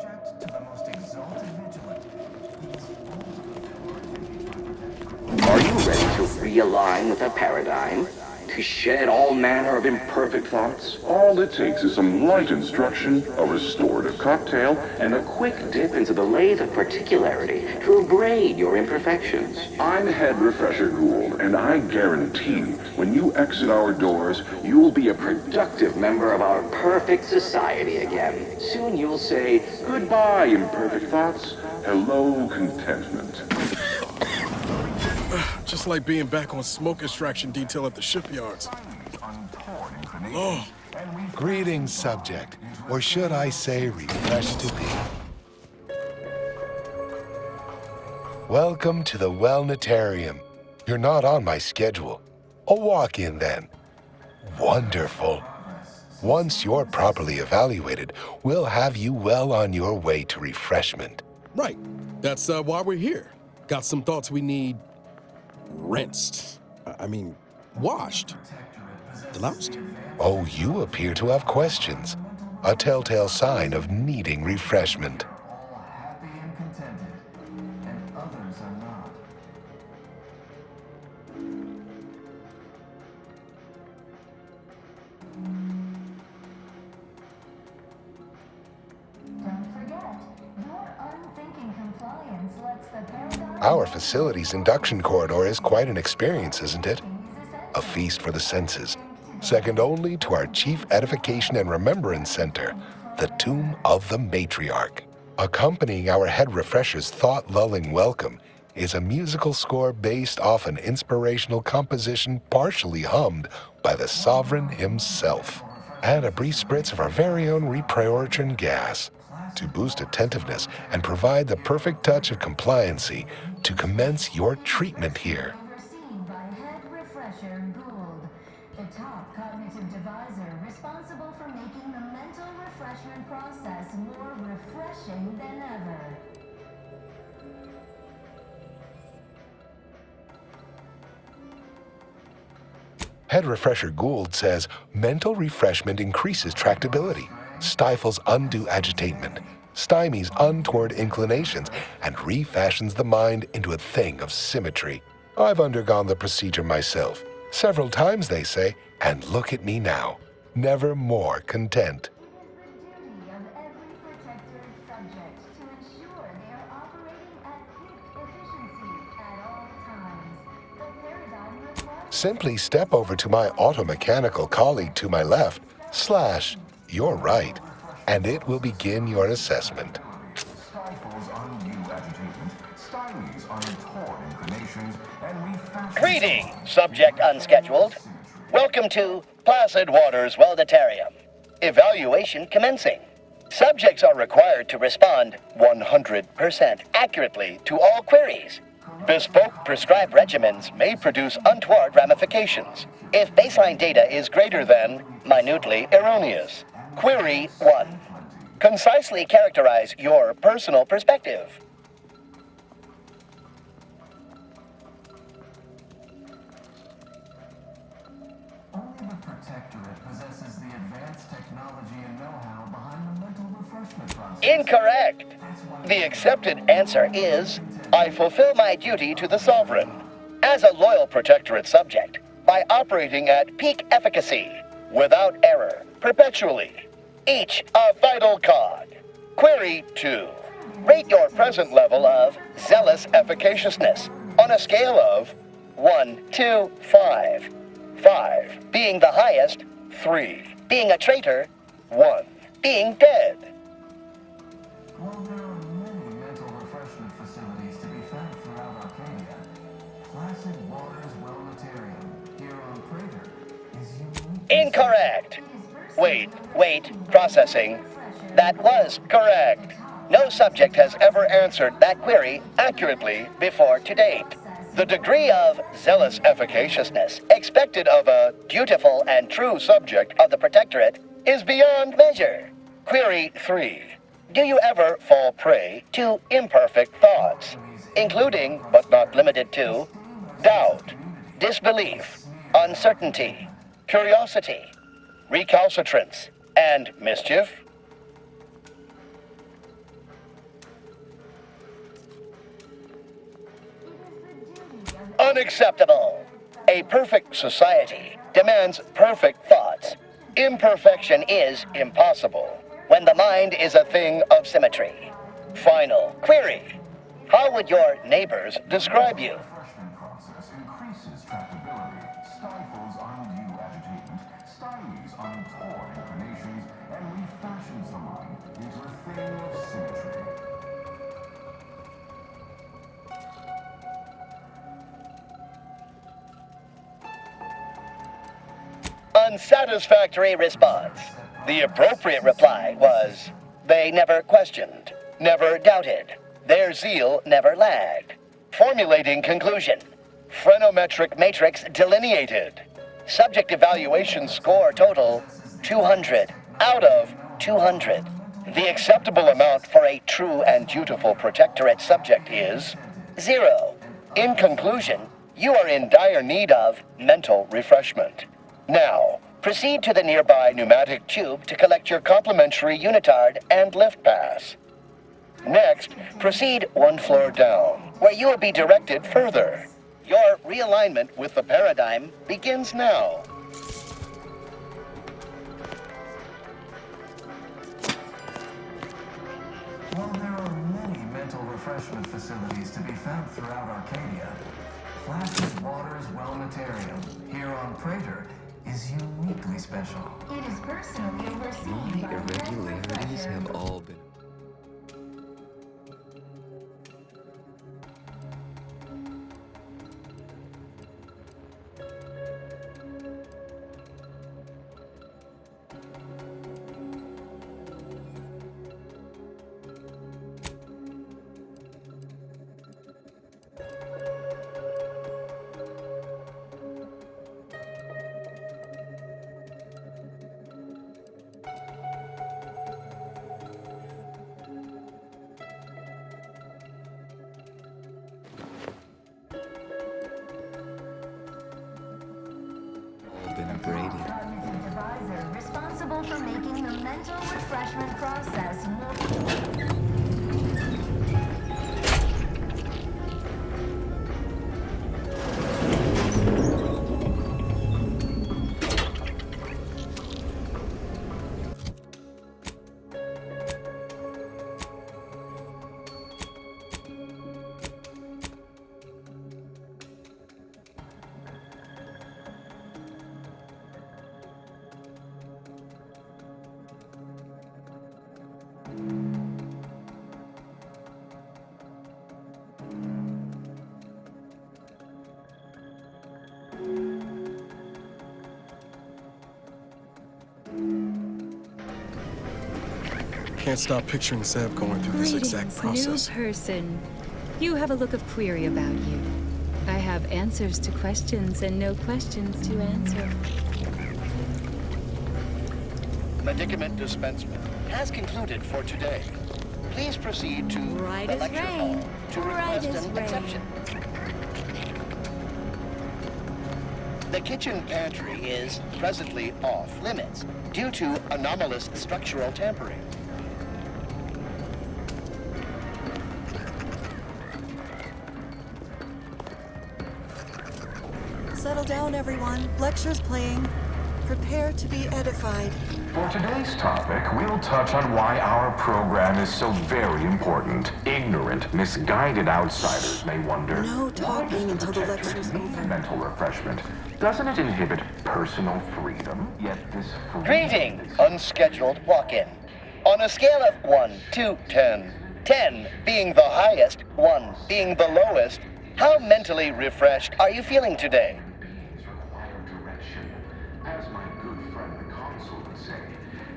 subject to the most exalted vigilant. Are you ready to realign with the paradigm? To shed all manner of imperfect thoughts? All it takes is some light instruction, a restorative cocktail, And a quick dip into the lathe of particularity to abrade your imperfections. I'm Head Refresher Gould, and I guarantee you, when you exit our doors, you will be a Productive member of our perfect society again. Soon you'll say, goodbye, imperfect thoughts. Hello, contentment. Just like being back on smoke extraction detail at the shipyards. Oh, Greetings, subject, or should I say refreshed to be. Welcome to the Wellnetarium. You're not on my schedule. A walk-in then. Wonderful. Once you're properly evaluated, we'll have you well on your way to refreshment. right. That's why we're here. Got some thoughts we need rinsed. Washed. Deloused? Oh, you appear to have questions. A telltale sign of needing refreshment. All happy and contented, and others are not. Don't forget, your unthinking compliance lets the paradigm... Our facility's induction corridor is quite an experience, isn't it? A feast for the senses, second only to our Chief Edification and Remembrance Center, the Tomb of the Matriarch. Accompanying our Head Refresher's thought-lulling welcome is a musical score based off an inspirational composition partially hummed by the Sovereign himself, and a brief spritz of our very own reprioritron gas to boost attentiveness and provide the perfect touch of compliancy to commence your treatment here. Overseen by Head Refresher Gould, the top cognitive devisor responsible for making the mental refreshment process more refreshing than ever. Head Refresher Gould says mental refreshment increases tractability, stifles undue agitation, stymies untoward inclinations, and refashions the mind into a thing of symmetry. I've undergone the procedure myself, several times they say, and look at me now, never more content. It is the duty of every protected subject to ensure they are operating at peak efficiency at all times. The paradigm requires... Simply step over to my automechanical colleague to my left, / you're right, and it will begin your assessment. Stifles undue agitation, stymies untoward inclinations, and refashions... Greeting, subject unscheduled. Welcome to Placid Waters Wellnetarium. Evaluation commencing. Subjects are required to respond 100% accurately to all queries. Bespoke prescribed regimens may produce untoward ramifications if baseline data is greater than minutely erroneous. Query 1. Concisely characterize your personal perspective. Only the Protectorate possesses the advanced technology and know-how behind the mental refreshment process. Incorrect. The accepted answer is, I fulfill my duty to the Sovereign as a loyal Protectorate subject by operating at peak efficacy, without error, perpetually. Each a vital cog. Query 2. Rate your present level of zealous efficaciousness on a scale of 1 to 5. 5 being the highest, 3 being a traitor, 1 being dead. While there are many mental refreshment facilities to be found throughout Arcadia, Placid Waters Wellnetarium here on Crater is unique. Incorrect. Wait, processing. That was correct. No subject has ever answered that query accurately before to date. The degree of zealous efficaciousness expected of a dutiful and true subject of the Protectorate is beyond measure. Query 3. Do you ever fall prey to imperfect thoughts, including, but not limited to, doubt, disbelief, uncertainty, curiosity, recalcitrance, and mischief? Unacceptable. A perfect society demands perfect thoughts. Imperfection is impossible when the mind is a thing of symmetry. Final query. How would your neighbors describe you? Refreshment process increases tractability, stifles undue agitation, stymies untoward inclinations, and refashions the mind into a thing of symmetry. Unsatisfactory response. The appropriate reply was, they never questioned, never doubted. Their zeal never lagged. Formulating conclusion. Phrenometric matrix delineated. Subject evaluation score total 200 out of 200. The acceptable amount for a true and dutiful protectorate subject is 0. In conclusion, you are in dire need of mental refreshment. Now, proceed to the nearby pneumatic tube to collect your complimentary unitard and lift pass. Next, proceed one floor down, where you will be directed further. Your realignment with the paradigm begins now. While there are many mental refreshment facilities to be found throughout Arcadia, Placid Waters Wellnetarium here on Prater is uniquely special. It is personally overseen The by irregularities head have refresher all been. All been abraded. cognitive divisor responsible for making the mental refreshment process more. Can't stop picturing Seb going through this exact process. New person. You have a look of query about you. I have answers to questions and no questions to answer. Medicament dispensement has concluded for today. Please proceed to Right the as lecture rain. hall to Right request as an rain. exception. The kitchen pantry is presently off limits due to anomalous structural tampering. Settle down, everyone. Lecture's playing. Prepare to be edified. For today's topic, we'll touch on why our program is so very important. Ignorant, misguided outsiders may wonder, No why talking does until the protectorate lecture's need over. mental refreshment? Doesn't it inhibit personal freedom? Yet this freedom Greeting, is- unscheduled walk-in. On a scale of 1 to 10, 10 being the highest, 1 being the lowest, how mentally refreshed are you feeling today? Beings require direction. As my good friend the consul would say,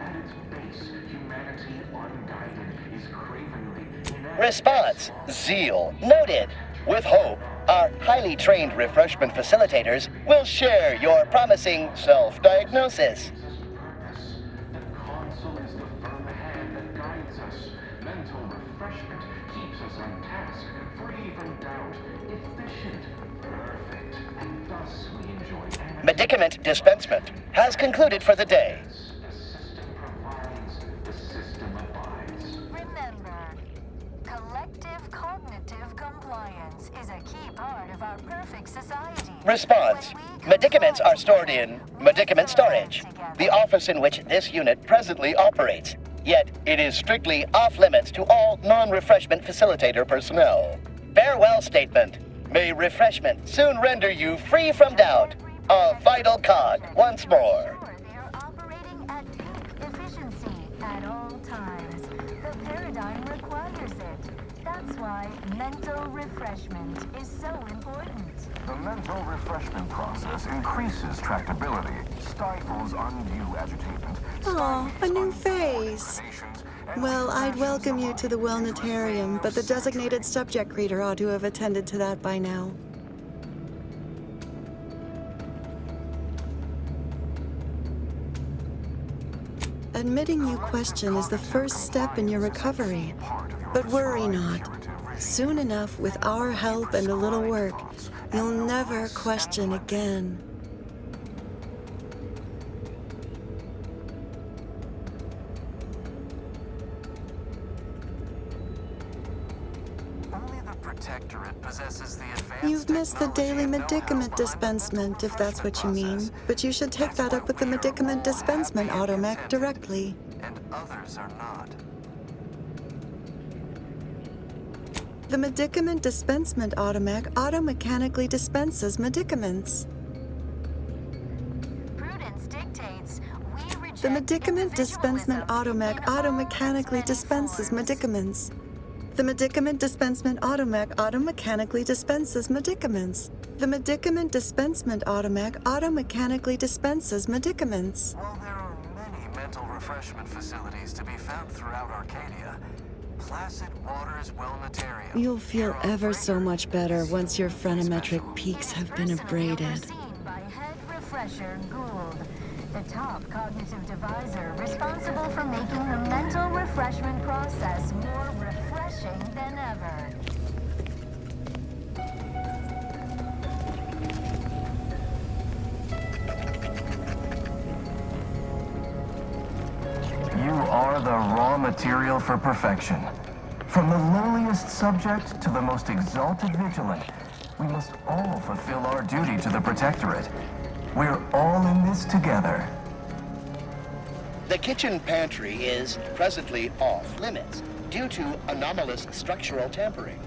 at its base, humanity unguided is cravenly inadequate. Response, zeal, noted. With hope, our highly trained refreshment facilitators will share your promising self-diagnosis. Purpose. The consul is the firm hand that guides us. Mental refreshment keeps us on task, free from doubt, efficient, perfect, and thus we enjoy energy. Medicament dispensement has concluded for the day. The system provides, the system abides. Remember, collective cognitive compliance. Science is a key part of our perfect society. Response. Medicaments are stored in medicament storage, the office in which this unit presently operates. Yet, it is strictly off-limits to all non-refreshment facilitator personnel. Farewell statement. May refreshment soon render you free from doubt. A vital cog once more. They are operating at peak efficiency at all times. The paradigm requires it. That's why mental refreshment is so important. The mental refreshment process increases tractability, stifles undue agitation. Aw, a new face. Well, I'd welcome you to the Wellnetarium, but the designated subject reader ought to have attended to that by now. Admitting you question is the first step in your recovery. But worry not. Soon enough, with our help and a little work, you'll never question again. Only the Protectorate possesses the advanced You've missed the daily technology and medicament know-how behind dispensement, if that's what you the mean. process. But you should take that up with the medicament dispensement automech directly. And others are not. The medicament dispensement automech auto-mechanically dispenses medicaments. Prudence dictates we reject The medicament dispensement automech individualism in all auto-mechanically its many dispenses forms. medicaments. The medicament dispensement automech auto-mechanically dispenses medicaments. The medicament dispensement automech auto-mechanically dispenses medicaments. While there are many mental refreshment facilities to be found throughout Arcadia, Placid Waters Wellnetarium. You'll feel here on ever so Breaker much better is once your uniquely phrenometric special. peaks have been Personally abraded. overseen by head refresher Gould, the top cognitive divisor responsible for making the mental refreshment process more refreshing than ever. You are the raw material for perfection. From the lowliest subject to the most exalted vigilant, we must all fulfill our duty to the Protectorate. We're all in this together. The kitchen pantry is presently off limits due to anomalous structural tampering.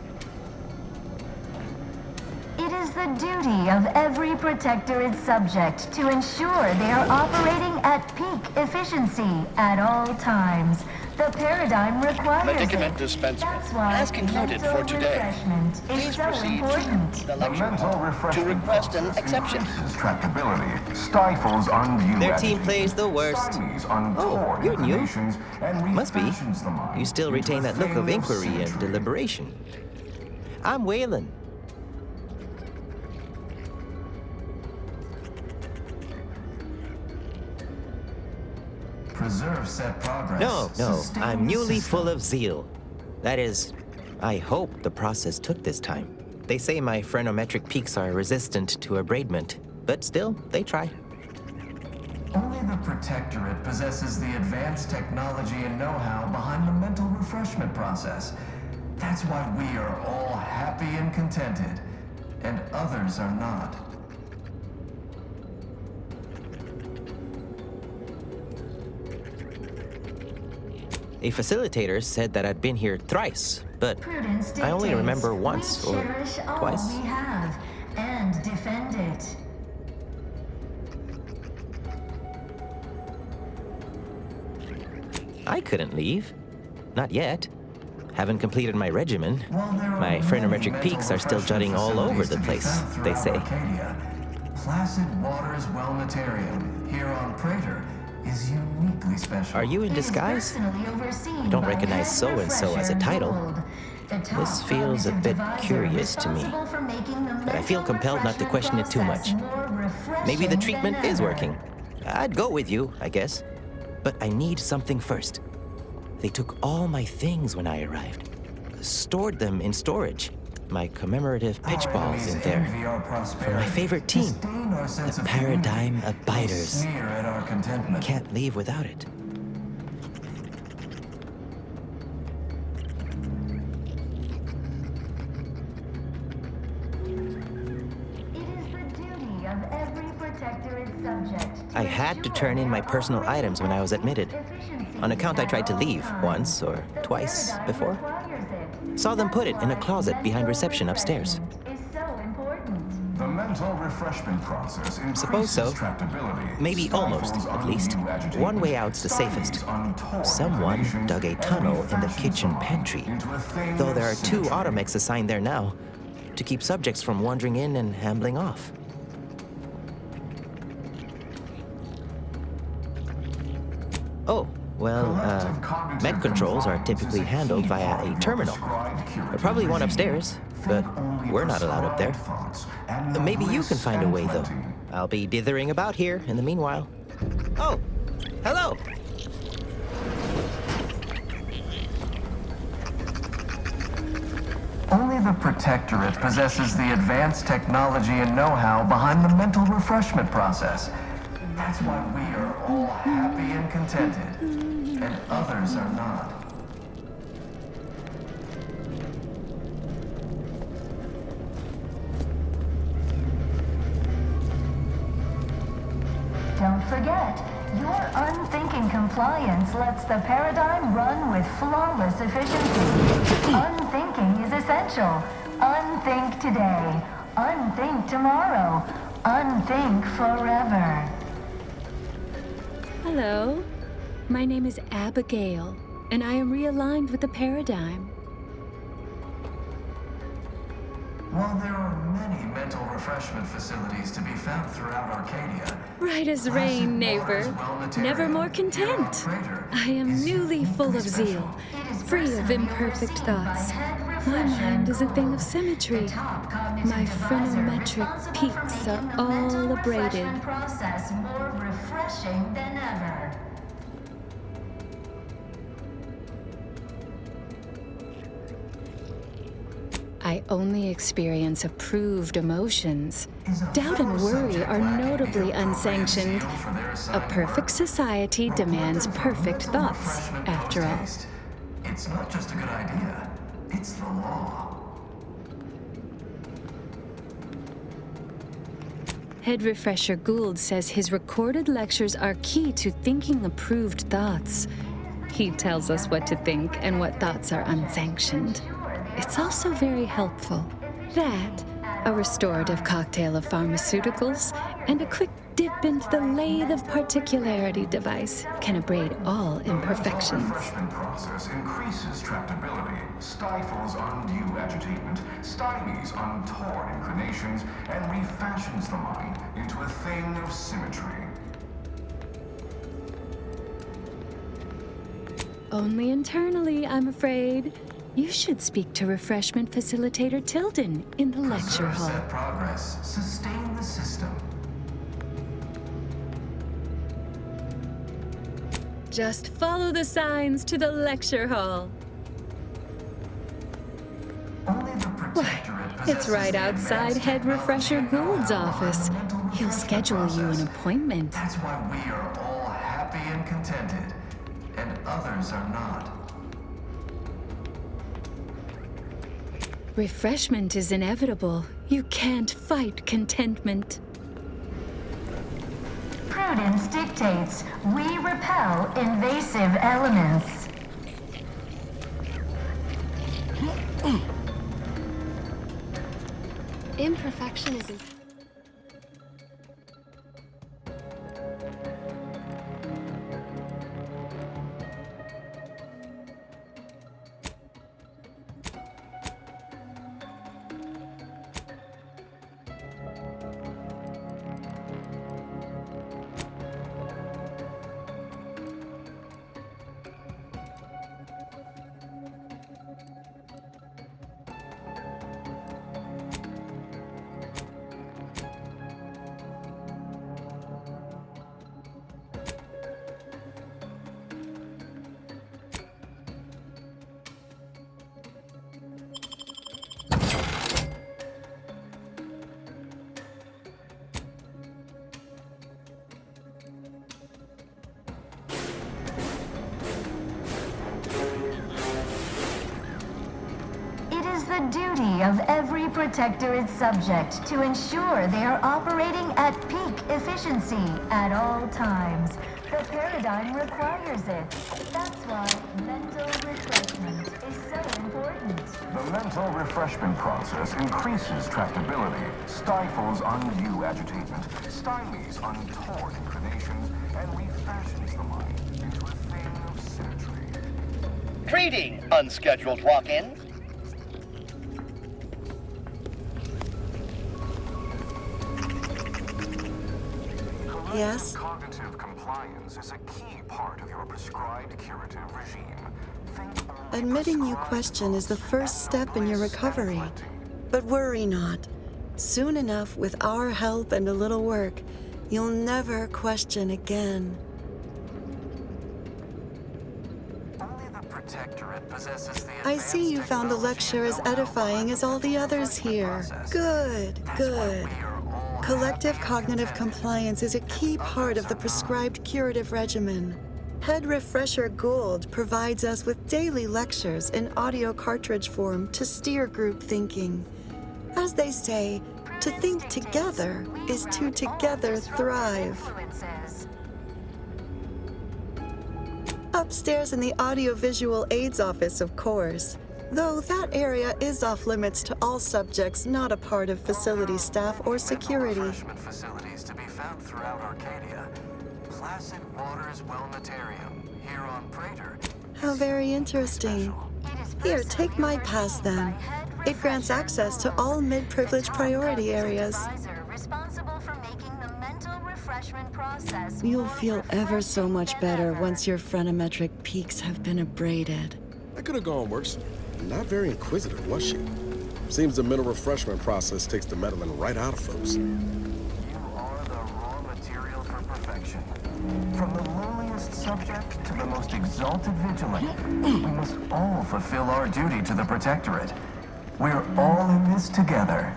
It is the duty of every Protectorate subject to ensure they are operating at peak efficiency at all times. The paradigm requires Medicament it. dispensement That's why has concluded mental for today. refreshment is Please so proceed important. to the The lecture mental hall to refreshment request an process exception. increases tractability, stifles undue Their team agitation, plays the worst. stymies untoward you're new. inclinations, and Must be. refashions the mind You still into retain a that look of thing inquiry and symmetry. deliberation. I'm Waylon. Preserve set progress. No, Sustain I'm the newly system. full of zeal. That is, I hope the process took this time. They say my phrenometric peaks are resistant to abradement, but still, they try. Only the Protectorate possesses the advanced technology and know-how behind the mental refreshment process. That's why we are all happy and contented, and others are not. A facilitator said that I'd been here thrice, but Prudence I only dictates remember once we or cherish all twice. we have and defend it. I couldn't leave. Not yet. Haven't completed my regimen. While there are My many phrenometric mental peaks are still refreshment jutting all over facilities the to be place, found they throughout say. Arcadia, Placid Waters Wellnetarium here on Prater is uniquely special. Are you in It is disguise? personally overseen I don't by recognize head so-and-so as a refresher title. Gould, the top This feels a cognitive bit divisor curious to me, responsible for making the but I feel mental compelled not to refreshment question it too process much. more Maybe the refreshing treatment than is ever. working. I'd go with you, I guess. But I need something first. They took all my things when I arrived. Stored them in storage. My commemorative pitch Our balls enemies in there. envy our For prosperity, my favorite team, disdain our sense the of Paradigm community, Abiders. sneer at our contentment. Can't leave without it. had to turn in my personal items when I was admitted. On account I tried to leave once or twice before. Saw them put it in a closet behind reception upstairs. The mental refreshment process Suppose so. tractability. Maybe almost, at least. One way out's the safest. Someone dug a tunnel in the kitchen pantry, though there are 2 automechs assigned there now, to keep subjects from wandering in and ambling off. Oh, well, mech controls are typically handled via a terminal. Probably one upstairs, but we're not allowed up there. Maybe you can find a way, though. I'll be dithering about here in the meanwhile. Oh, hello! Only the Protectorate possesses the advanced technology and know-how behind the mental refreshment process. That's why we are all happy and contented, and others are not. Don't forget, your unthinking compliance lets the paradigm run with flawless efficiency. Unthinking is essential. Unthink today. Unthink tomorrow. Unthink forever. Hello. My name is Abigail, and I am realigned with the paradigm. While there are many mental refreshment facilities to be found throughout Arcadia, Right as rain, neighbor. Never more content. I am newly full of zeal, free of imperfect thoughts. My mind is a thing of symmetry. My phenometric peaks are all abraded. Process more refreshing than ever. I only experience approved emotions. Doubt and worry are notably unsanctioned. A perfect society demands perfect thoughts, after all. It's not just a good idea, it's the law. Head refresher Gould says his recorded lectures are key to thinking approved thoughts. He tells us what to think and what thoughts are unsanctioned. It's also very helpful. That, a restorative cocktail of pharmaceuticals, and a quick dip into the lathe of particularity device can abrade all imperfections. The refreshment process increases tractability, stifles undue agitation, stymies untoward inclinations, and refashions the mind into a thing of symmetry. Only internally, I'm afraid. You should speak to refreshment facilitator Tilden in the lecture hall. Set progress, sustain the system. Just follow the signs to the lecture hall. Why, it's right outside Head Refresher Gould's office. He'll schedule you an appointment. That's why we are all happy and contented, and others are not. Refreshment is inevitable. You can't fight contentment. Prudence dictates we repel invasive elements. Imperfection is the duty of every Protectorate subject to ensure they are operating at peak efficiency at all times. The paradigm requires it. That's why mental refreshment is so important. The mental refreshment process increases tractability, stifles undue agitation, stymies untoward inclinations, and refashions the mind into a thing of symmetry. Greeting, unscheduled walk-in. Yes? Cognitive compliance is a key part of your prescribed curative regime. Admitting you question is the first step in your recovery. But worry not. Soon enough, with our help and a little work, you'll never question again. Only the Protectorate possesses the I see you found the lecture as edifying as all the others here. Good, good. Collective cognitive compliance is a key part of the prescribed curative regimen. Head Refresher Gould provides us with daily lectures in audio cartridge form to steer group thinking. As they say, to think together is to together thrive. Upstairs in the audiovisual aids office, of course. Though that area is off limits to all subjects not a part of facility staff or security. refreshment facilities to be found throughout Arcadia. Placid Waters Wellnatarium, here on Prater. How very interesting. Here, take my pass then. It grants access to all mid-privileged priority areas. Responsible for making the mental refreshment process. You'll feel ever so much better once your phreноmetric peaks have been abraded. That could have gone worse. Not very inquisitive, was she? Seems the mental refreshment process takes the meddling right out of folks. You are the raw material for perfection. From the lowliest subject to the most exalted vigilant, we must all fulfill our duty to the Protectorate. We're all in this together.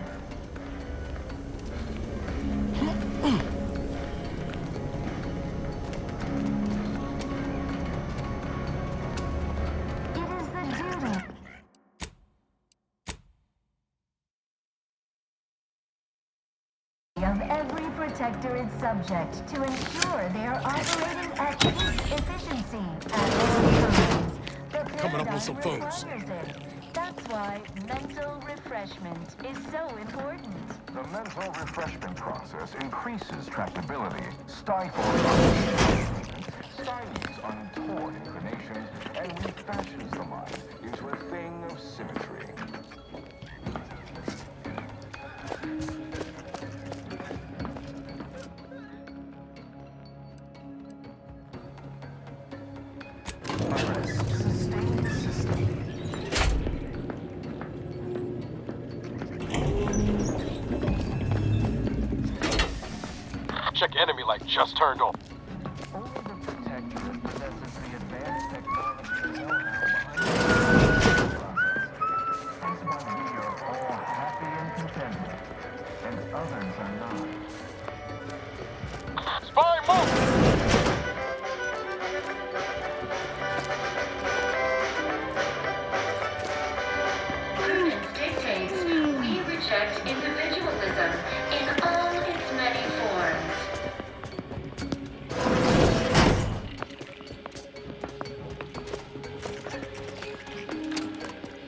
Of every Protectorate subject to ensure they are operating at peak efficiency at all times. The Coming up with some paradigm phones. requires it. That's why mental refreshment is so important. The mental refreshment process increases tractability, stifles stymies untoward inclinations, and refashions the mind into a thing of symmetry. Check enemy light just turned on. Only the Protectorate possesses the advanced technology and know-how behind the process. That's why we are all happy and contented, and others are not. Spy move! Prudence dictates we reject individualism in all its many forms.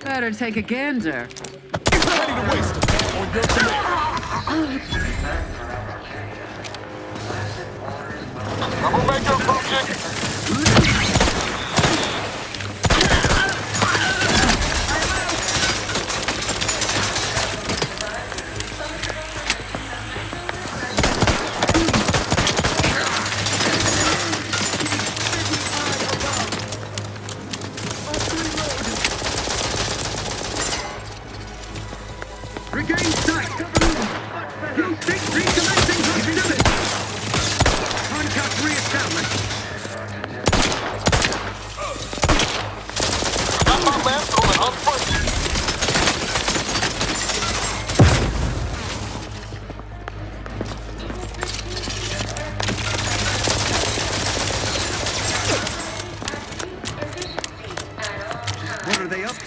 Better take a gander. Ready to waste it on your command. Troublemaker approaching! Regain sight. You think recommencing hostility. Contact reestablished.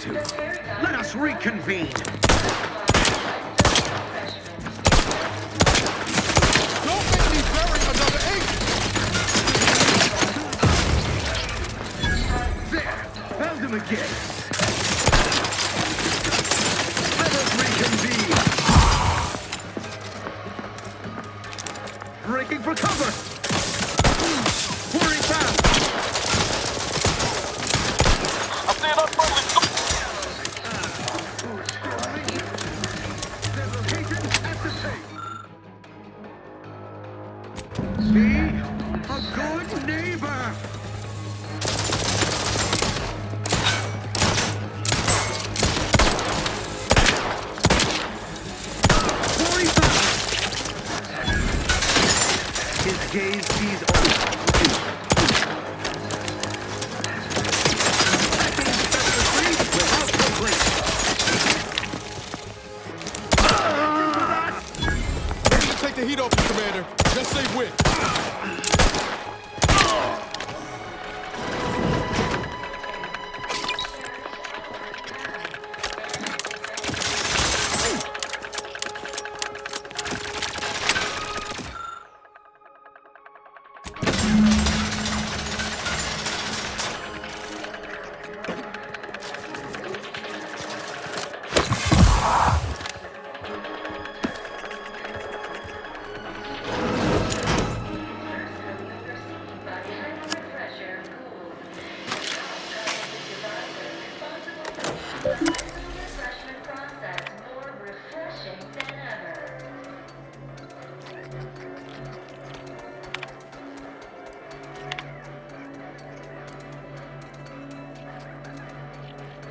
tooth. Let us reconvene. Don't make me bury another ink! There! Found him again! Let us reconvene! Breaking for cover! Pouring fast! I'm seeing unfriendly. Their location at the tape. See? A good neighbor! His gaze sees all. Without complaint. Ready to take the heat off you, Commander. Just say when. Refreshment process more refreshing than ever.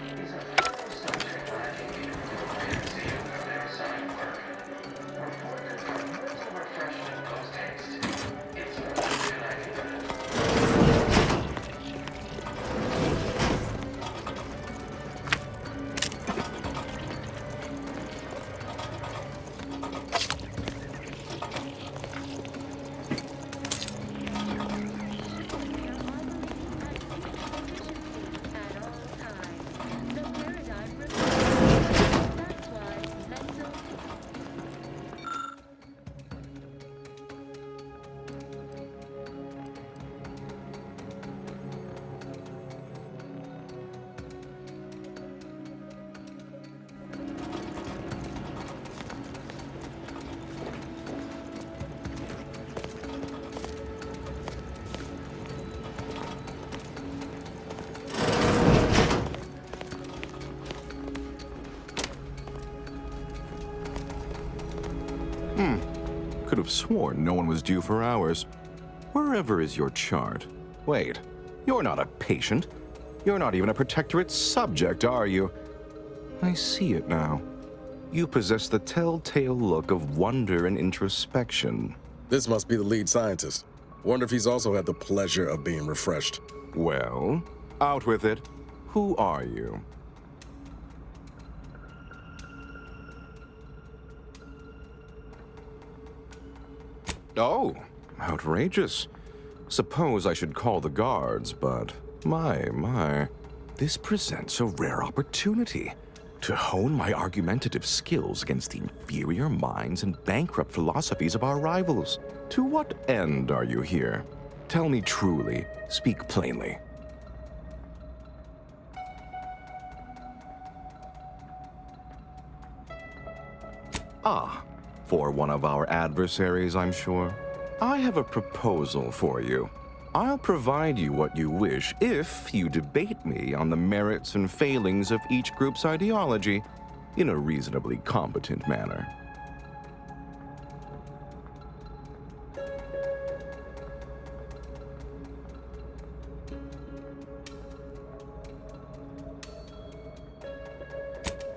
He's a fellow subject lacking in competency of their sign clerk. Reported for mental refreshment post-haste. It's not a good idea. Could have sworn no one was due for hours. Wherever is your chart? Wait, you're not a patient. You're not even a protectorate subject, are you? I see it now. You possess the telltale look of wonder and introspection. This must be the lead scientist. Wonder if he's also had the pleasure of being refreshed. Well, out with it. Who are you? Oh, outrageous. Suppose I should call the guards, but my. This presents a rare opportunity to hone my argumentative skills against the inferior minds and bankrupt philosophies of our rivals. To what end are you here? Tell me truly, speak plainly. Ah, for one of our adversaries, I'm sure. I have a proposal for you. I'll provide you what you wish if you debate me on the merits and failings of each group's ideology in a reasonably competent manner.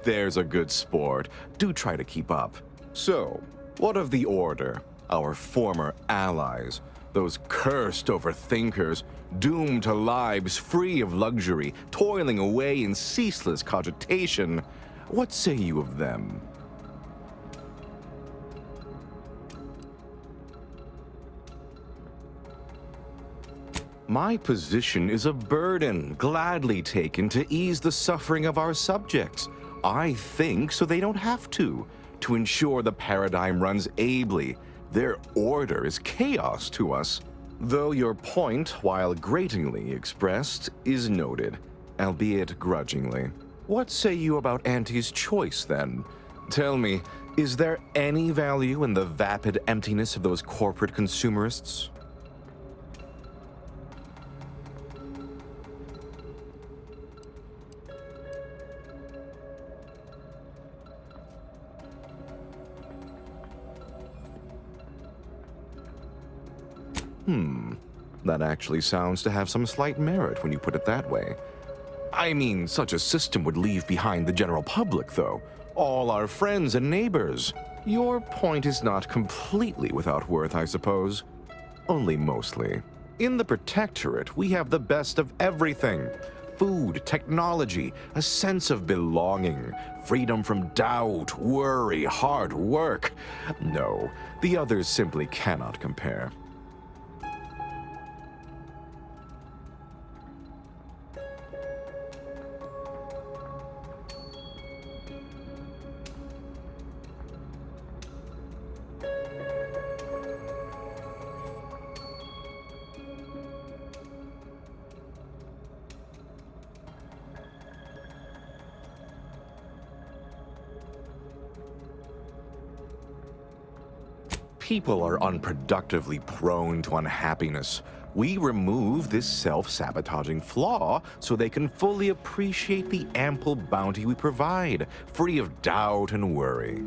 There's a good sport. Do try to keep up. So, what of the Order, our former allies, those cursed overthinkers, doomed to lives free of luxury, toiling away in ceaseless cogitation? What say you of them? My position is a burden gladly taken to ease the suffering of our subjects. I think so they don't have to ensure the paradigm runs ably. Their order is chaos to us. Though your point, while gratingly expressed, is noted, albeit grudgingly. What say you about Auntie's choice, then? Tell me, is there any value in the vapid emptiness of those corporate consumerists? That actually sounds to have some slight merit when you put it that way. I mean, such a system would leave behind the general public, though. All our friends and neighbors. Your point is not completely without worth, I suppose. Only mostly. In the Protectorate, we have the best of everything. Food, technology, a sense of belonging, freedom from doubt, worry, hard work. No, the others simply cannot compare. People are unproductively prone to unhappiness. We remove this self-sabotaging flaw so they can fully appreciate the ample bounty we provide, free of doubt and worry.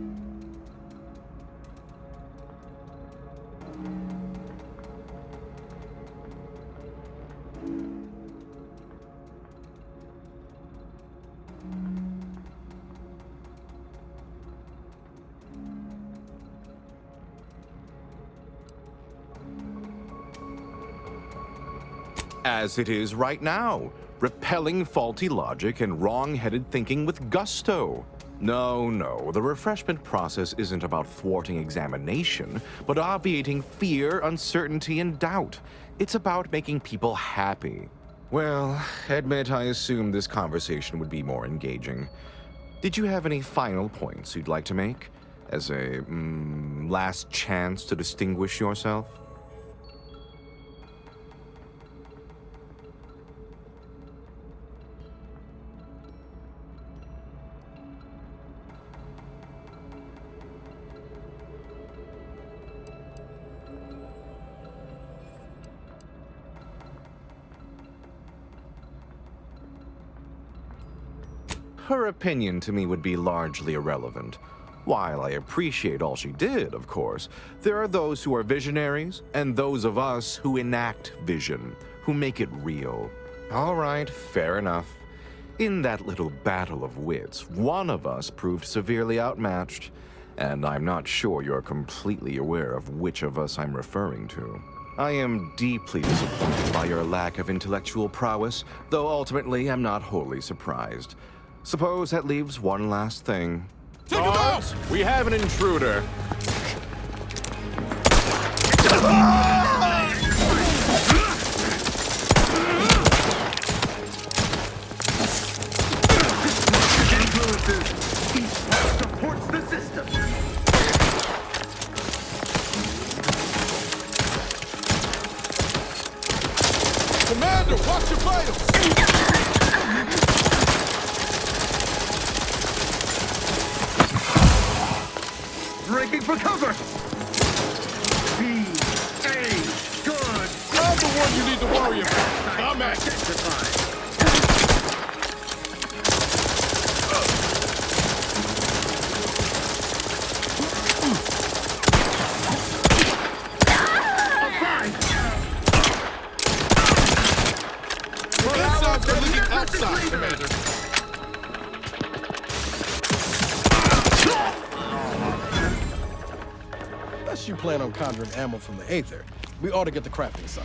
As it is right now, repelling faulty logic and wrong-headed thinking with gusto. No, the refreshment process isn't about thwarting examination, but obviating fear, uncertainty, and doubt. It's about making people happy. Well, admit I assumed this conversation would be more engaging. Did you have any final points you'd like to make? As a, last chance to distinguish yourself? Her opinion to me would be largely irrelevant. While I appreciate all she did, of course, there are those who are visionaries and those of us who enact vision, who make it real. All right, fair enough. In that little battle of wits, one of us proved severely outmatched, and I'm not sure you're completely aware of which of us I'm referring to. I am deeply disappointed by your lack of intellectual prowess, though ultimately I'm not wholly surprised. Suppose that leaves one last thing. Take him out! We have an intruder. Supports the system. Commander, watch your vitals! Breaking for cover! B, A, good! I'm the one you need to worry about. I'm at outside, Commander. Unless you plan on conjuring ammo from the Aether, we ought to get the crafting some.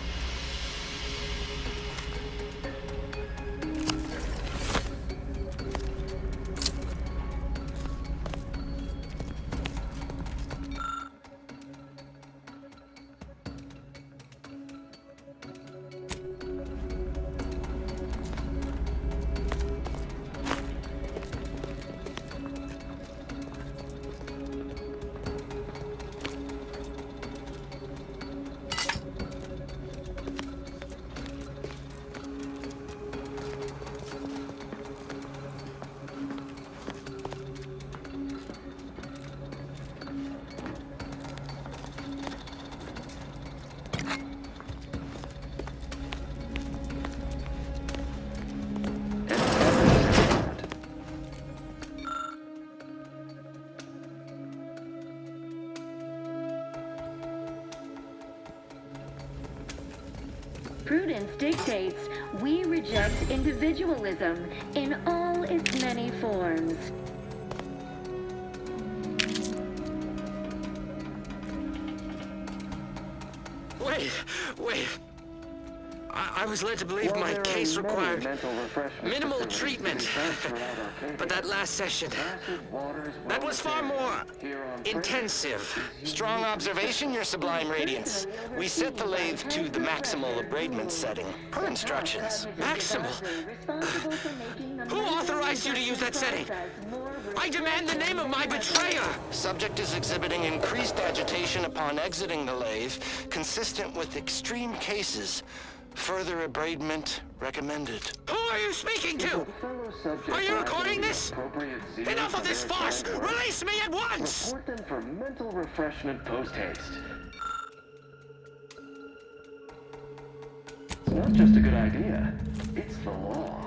prudence dictates, we reject individualism in all its many forms. Wait. I was led to believe my case required minimal treatment. But that last session, that was far more intensive. Strong observation, Your Sublime Radiance. We set the lathe to the maximal abradement setting, per instructions. Maximal? Who authorized you to use that setting? I demand the name of my betrayer! Subject is exhibiting increased agitation upon exiting the lathe, consistent with extreme cases. Further abradement recommended. Who are you speaking to? Are you recording this? Enough of this farce! Release me at once! Report them for mental refreshment post-haste. It's not just a good idea, it's the law.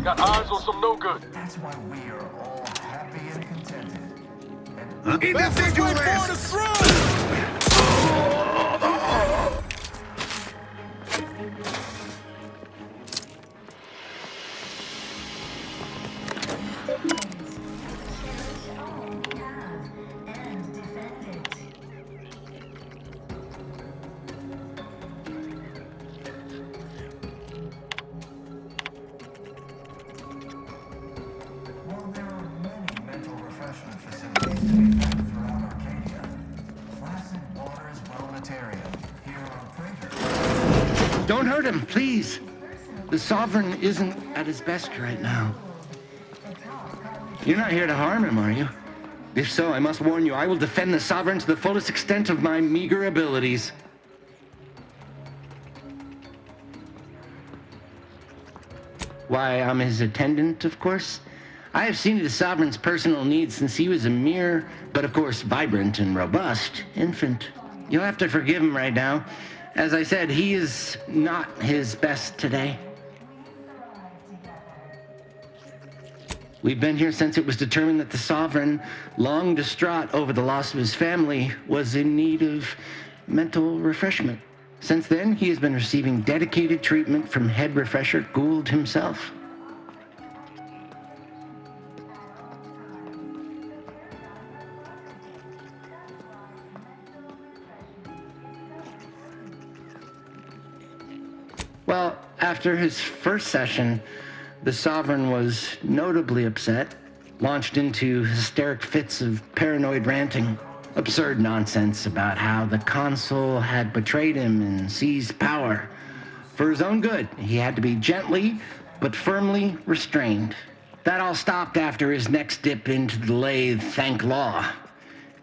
Got eyes on some no good. That's why we are all happy and contented. Individualist! While there are many mental refreshment facilities to be found throughout Arcadia, Placid Waters Wellnetarium here on Prater. Don't hurt him, please. The Sovereign isn't at his best right now. You're not here to harm him, are you? If so, I must warn you, I will defend the Sovereign to the fullest extent of my meager abilities. Why, I'm his attendant, of course. I have seen to the Sovereign's personal needs since he was a mere, but of course vibrant and robust, infant. You'll have to forgive him right now. As I said, he is not his best today. We've been here since it was determined that the Sovereign, long distraught over the loss of his family, was in need of mental refreshment. Since then, he has been receiving dedicated treatment from head refresher Gould himself. Well, after his first session, the Sovereign was notably upset, launched into hysteric fits of paranoid ranting, absurd nonsense about how the consul had betrayed him and seized power. For his own good, he had to be gently but firmly restrained. That all stopped after his next dip into the lathe, thank law.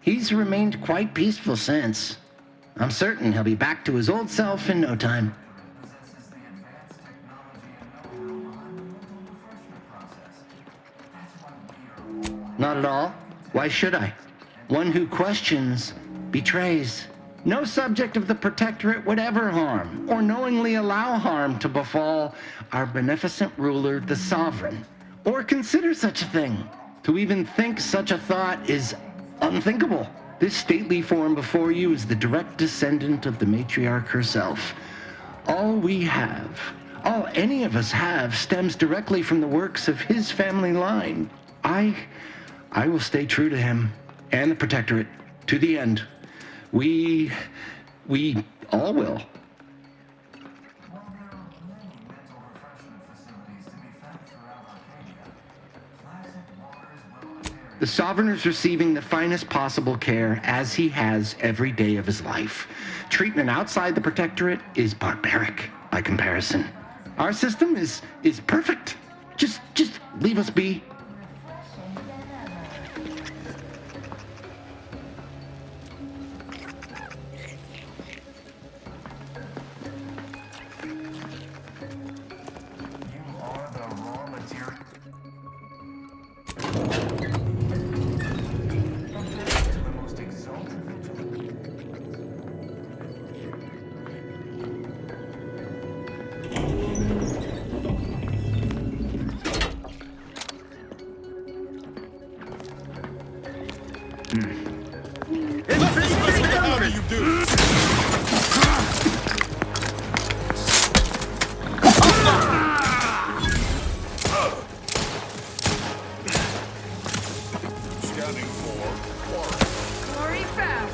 He's remained quite peaceful since. I'm certain he'll be back to his old self in no time. Not at all. Why should I? One who questions betrays. No subject of the Protectorate would ever harm or knowingly allow harm to befall our beneficent ruler, the Sovereign, or consider such a thing. To even think such a thought is unthinkable. This stately form before you is the direct descendant of the matriarch herself. All we have, all any of us have, stems directly from the works of his family line. I will stay true to him and the Protectorate to the end. We all will. The Sovereign is receiving the finest possible care, as he has every day of his life. Treatment outside the Protectorate is barbaric by comparison. Our system is perfect. Just leave us be. How do you do? Scanning for Glory found.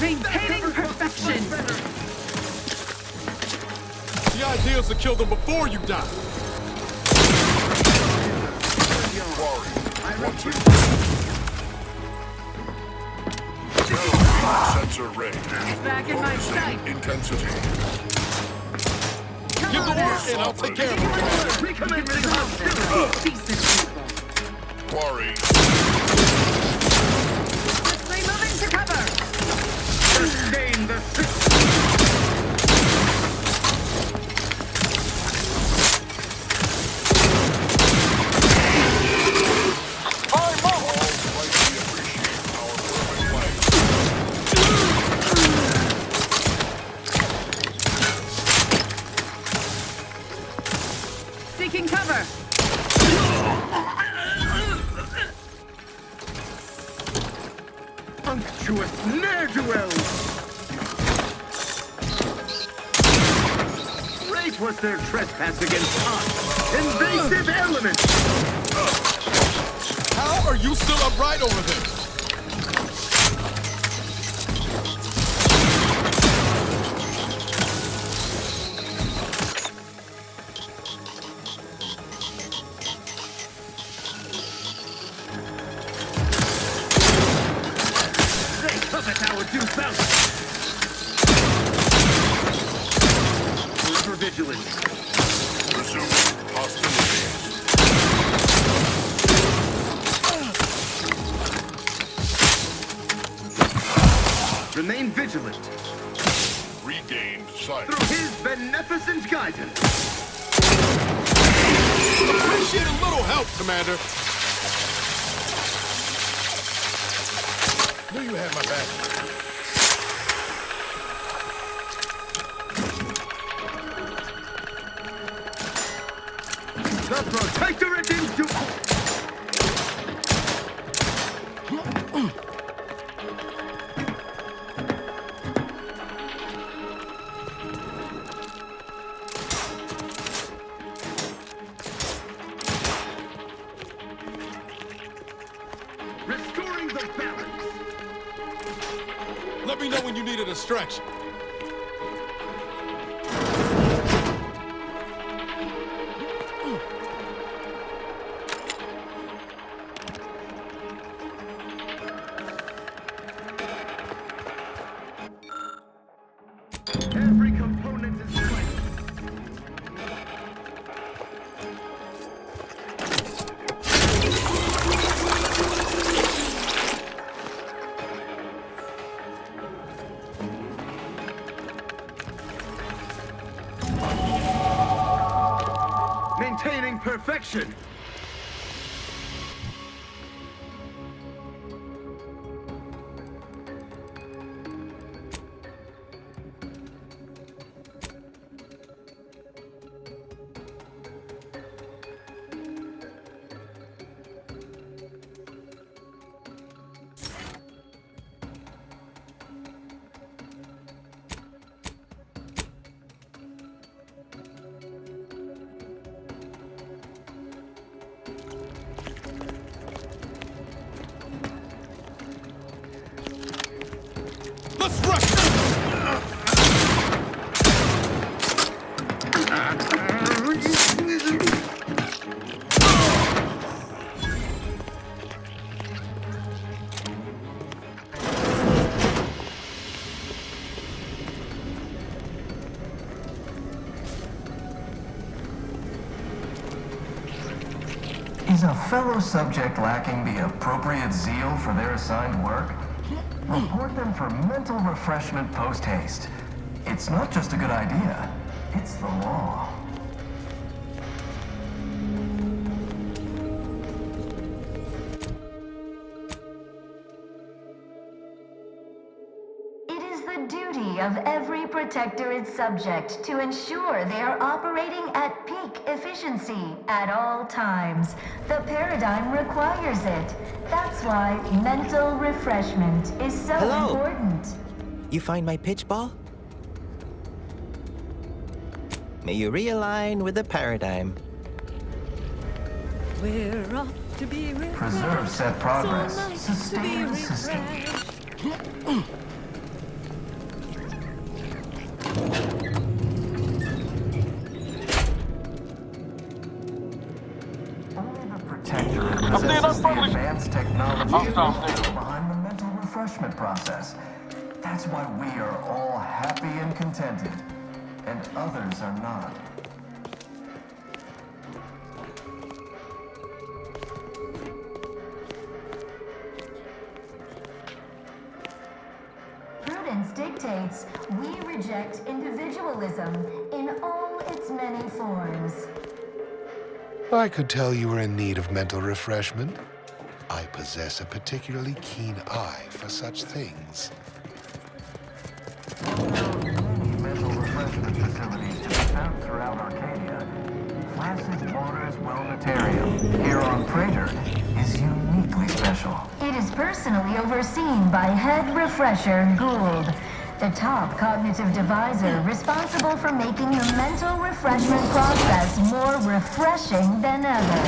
Maintaining perfection. The idea is to kill them before you die. Sensor range. Back in my sight. Intensity. Give the word and I'll take care of it. Recommending hostility. Decent people. Quarry. Quickly moving to cover. Sustain the system. Seeking cover. Unctuous ne'er-do-wells. Great was their trespass against us. Invasive elements. How are you still upright over there? Our 2000. Ever vigilant. Resuming hostilities. Remain vigilant. Regained sight. Through his beneficent guidance. Appreciate a little help, Commander. Knew you had my back. The Protectorate into... Restoring the balance. Let me know when you need a distraction. Every component is ready. Maintaining perfection. Is a fellow subject lacking the appropriate zeal for their assigned work? Report them for mental refreshment post-haste. It's not just a good idea, it's the law. It is the duty of every protectorate subject to ensure they are operating at peak efficiency at all times. The paradigm requires it. That's why mental refreshment is so important. You find my pitch ball? May you realign with the paradigm. We're off to be refreshed. Preserve set progress. So nice Sustain to the be system. Only the Protectorate possesses the advanced technology behind the mental refreshment process. That's why we are all happy and contented, and others are not. Prudence dictates we reject individualism in all its many forms. I could tell you were in need of mental refreshment. I possess a particularly keen eye for such things. Many mental refreshment facilities to be found throughout Arcadia. Placid Waters Wellnetarium, here on Prater, is uniquely special. It is personally overseen by Head Refresher Gould, the top cognitive deviser responsible for making the mental refreshment process more refreshing than ever.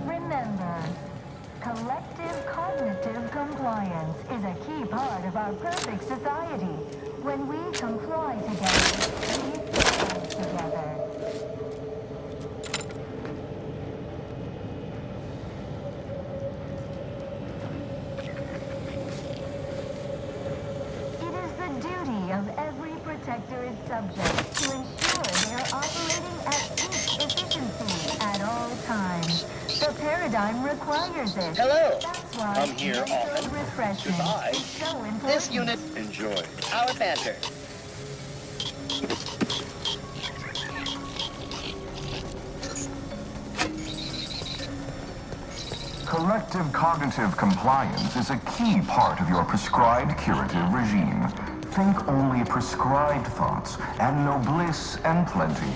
Remember, collective cognitive compliance is a key part of our perfect society. When we comply together, we thrive together. It is the duty of every protectorate subject to ensure they are operating at peak efficiency at all times. The paradigm requires it. Hello. That's why Come here mental often. refreshment Goodbye. is so important. This unit, enjoy our banter. Collective cognitive compliance is a key part of your prescribed curative regime. Think only prescribed thoughts, and no bliss and plenty.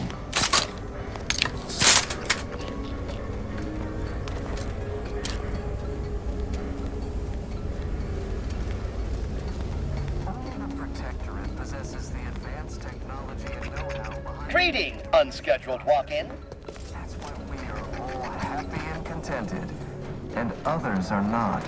Only the Protectorate possesses the advanced technology and know-how behind. Greeting, unscheduled walk-in. That's why we are all happy and contented, and others are not.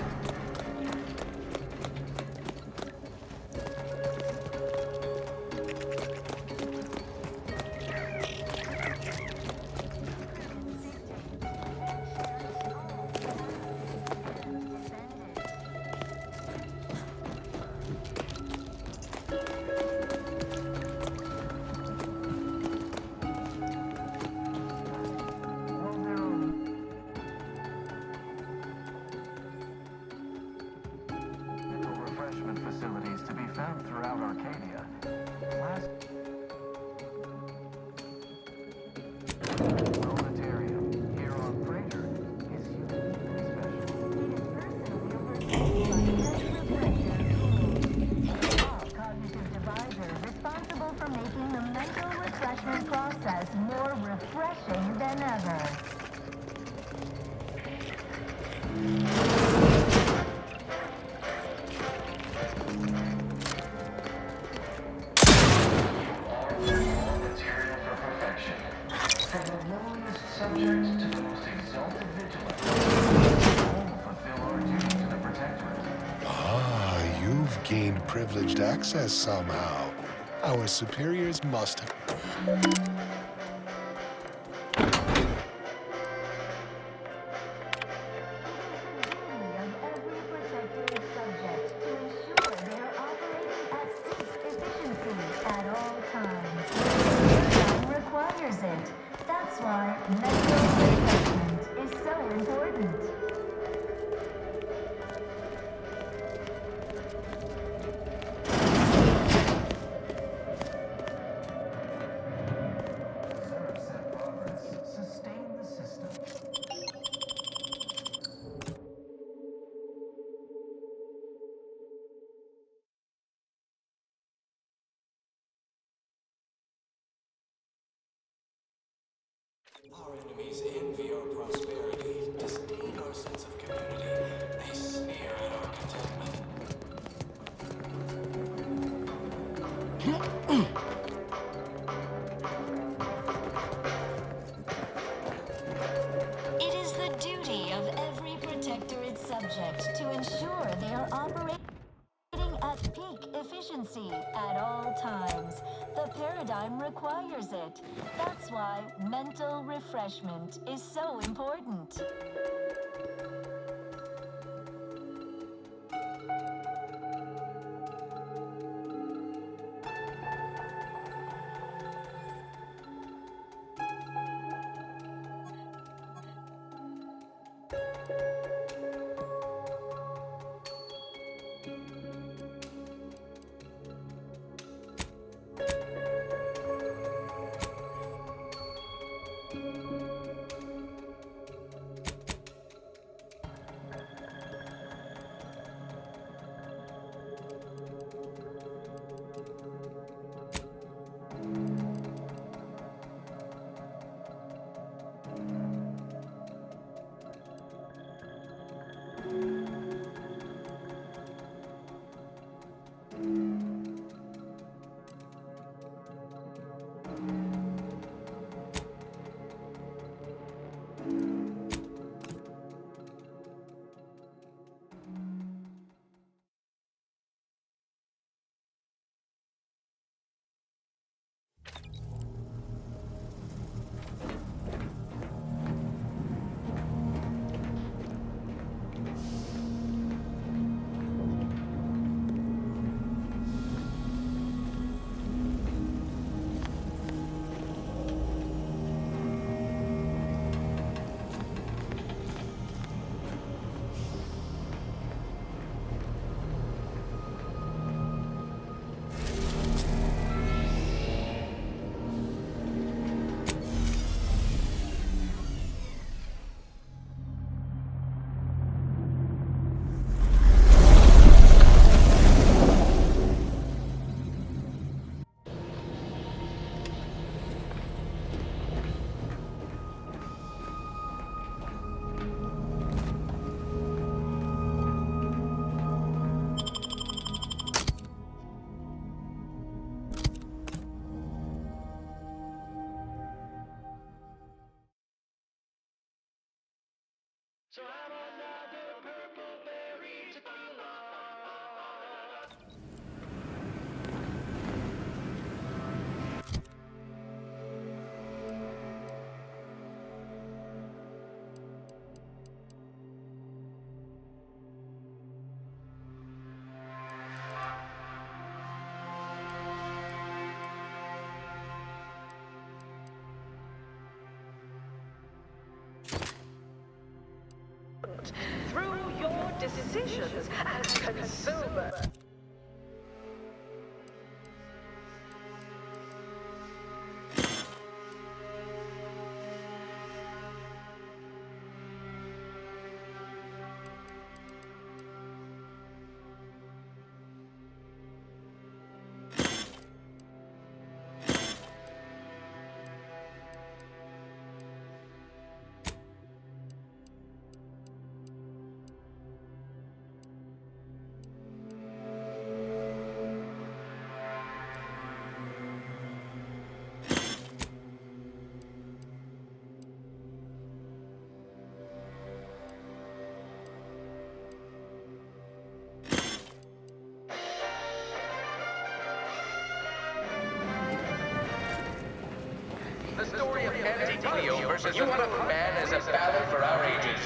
Mental refreshment facilities to be found throughout Arcadia. Planetarium here on Prater is uniquely special. Top cognitive deviser responsible for making the mental refreshment process more refreshing than ever. Material for perfection. From the lowliest subjects to the most exalted vigilance. All fulfill our duty to the Protectorate. Ah, you've gained privileged access somehow. Our superiors must have... Of every protectorate subject to ensure they are operating Our enemies envy our prosperity, disdain our sense of community. They sneer at our contentment. It is the duty of every protectorate subject to ensure they are operating at peak efficiency at all times. The paradigm requires it. That's why mental refreshment is so important. So I'm another purple berry tequila. Through your decisions as consumer. The story of Anti-Cleo versus the Moon Man is a battle for our ages.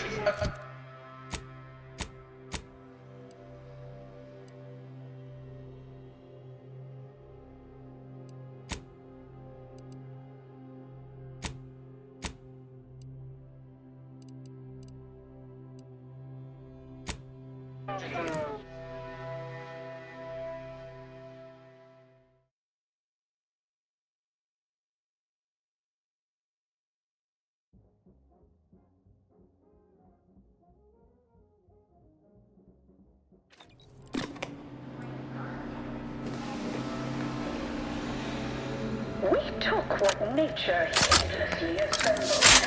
We took what nature heedlessly assembled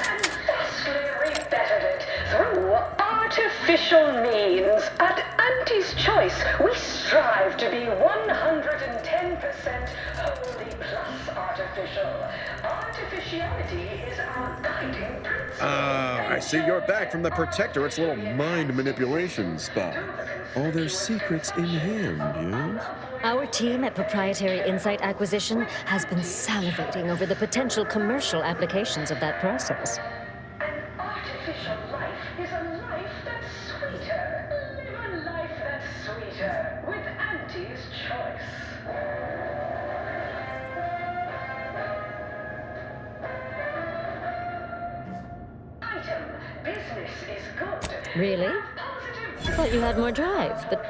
ruthlessly rebetted it through artificial means. At Auntie's Choice, we strive to be 110% wholly plus artificial. Artificiality is our guiding principle. I see you're back from the Protectorate's little mind manipulation spot. All their secrets in hand, yes? Our team at Proprietary Insight Acquisition has been salivating over the potential commercial applications of that process. An artificial life is a life that's sweeter. Live a life that's sweeter with Auntie's Choice. Item, business is good. Really? I thought you had more drive, but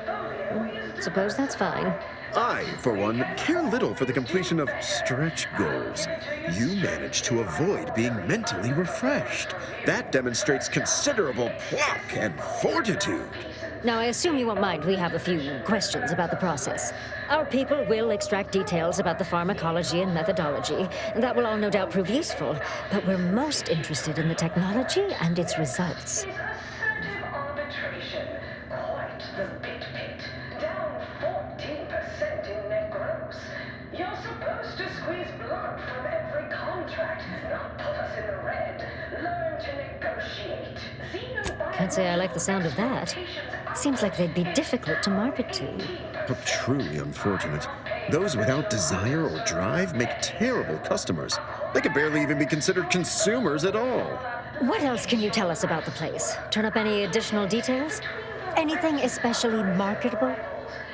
suppose that's fine. I, for one, care little for the completion of stretch goals. You managed to avoid being mentally refreshed. That demonstrates considerable pluck and fortitude. Now, I assume you won't mind we have a few questions about the process. Our people will extract details about the pharmacology and methodology. That will all no doubt prove useful, but we're most interested in the technology and its results. Arbitration, quite the pit. Down 14% in net gross. You're supposed to squeeze blood from every contract, not put us in the red. Learn to negotiate. Can't say I like the sound of that. Seems like they'd be difficult to market to. How truly unfortunate. Those without desire or drive make terrible customers. They could barely even be considered consumers at all. What else can you tell us about the place? Turn up any additional details? Anything especially marketable? As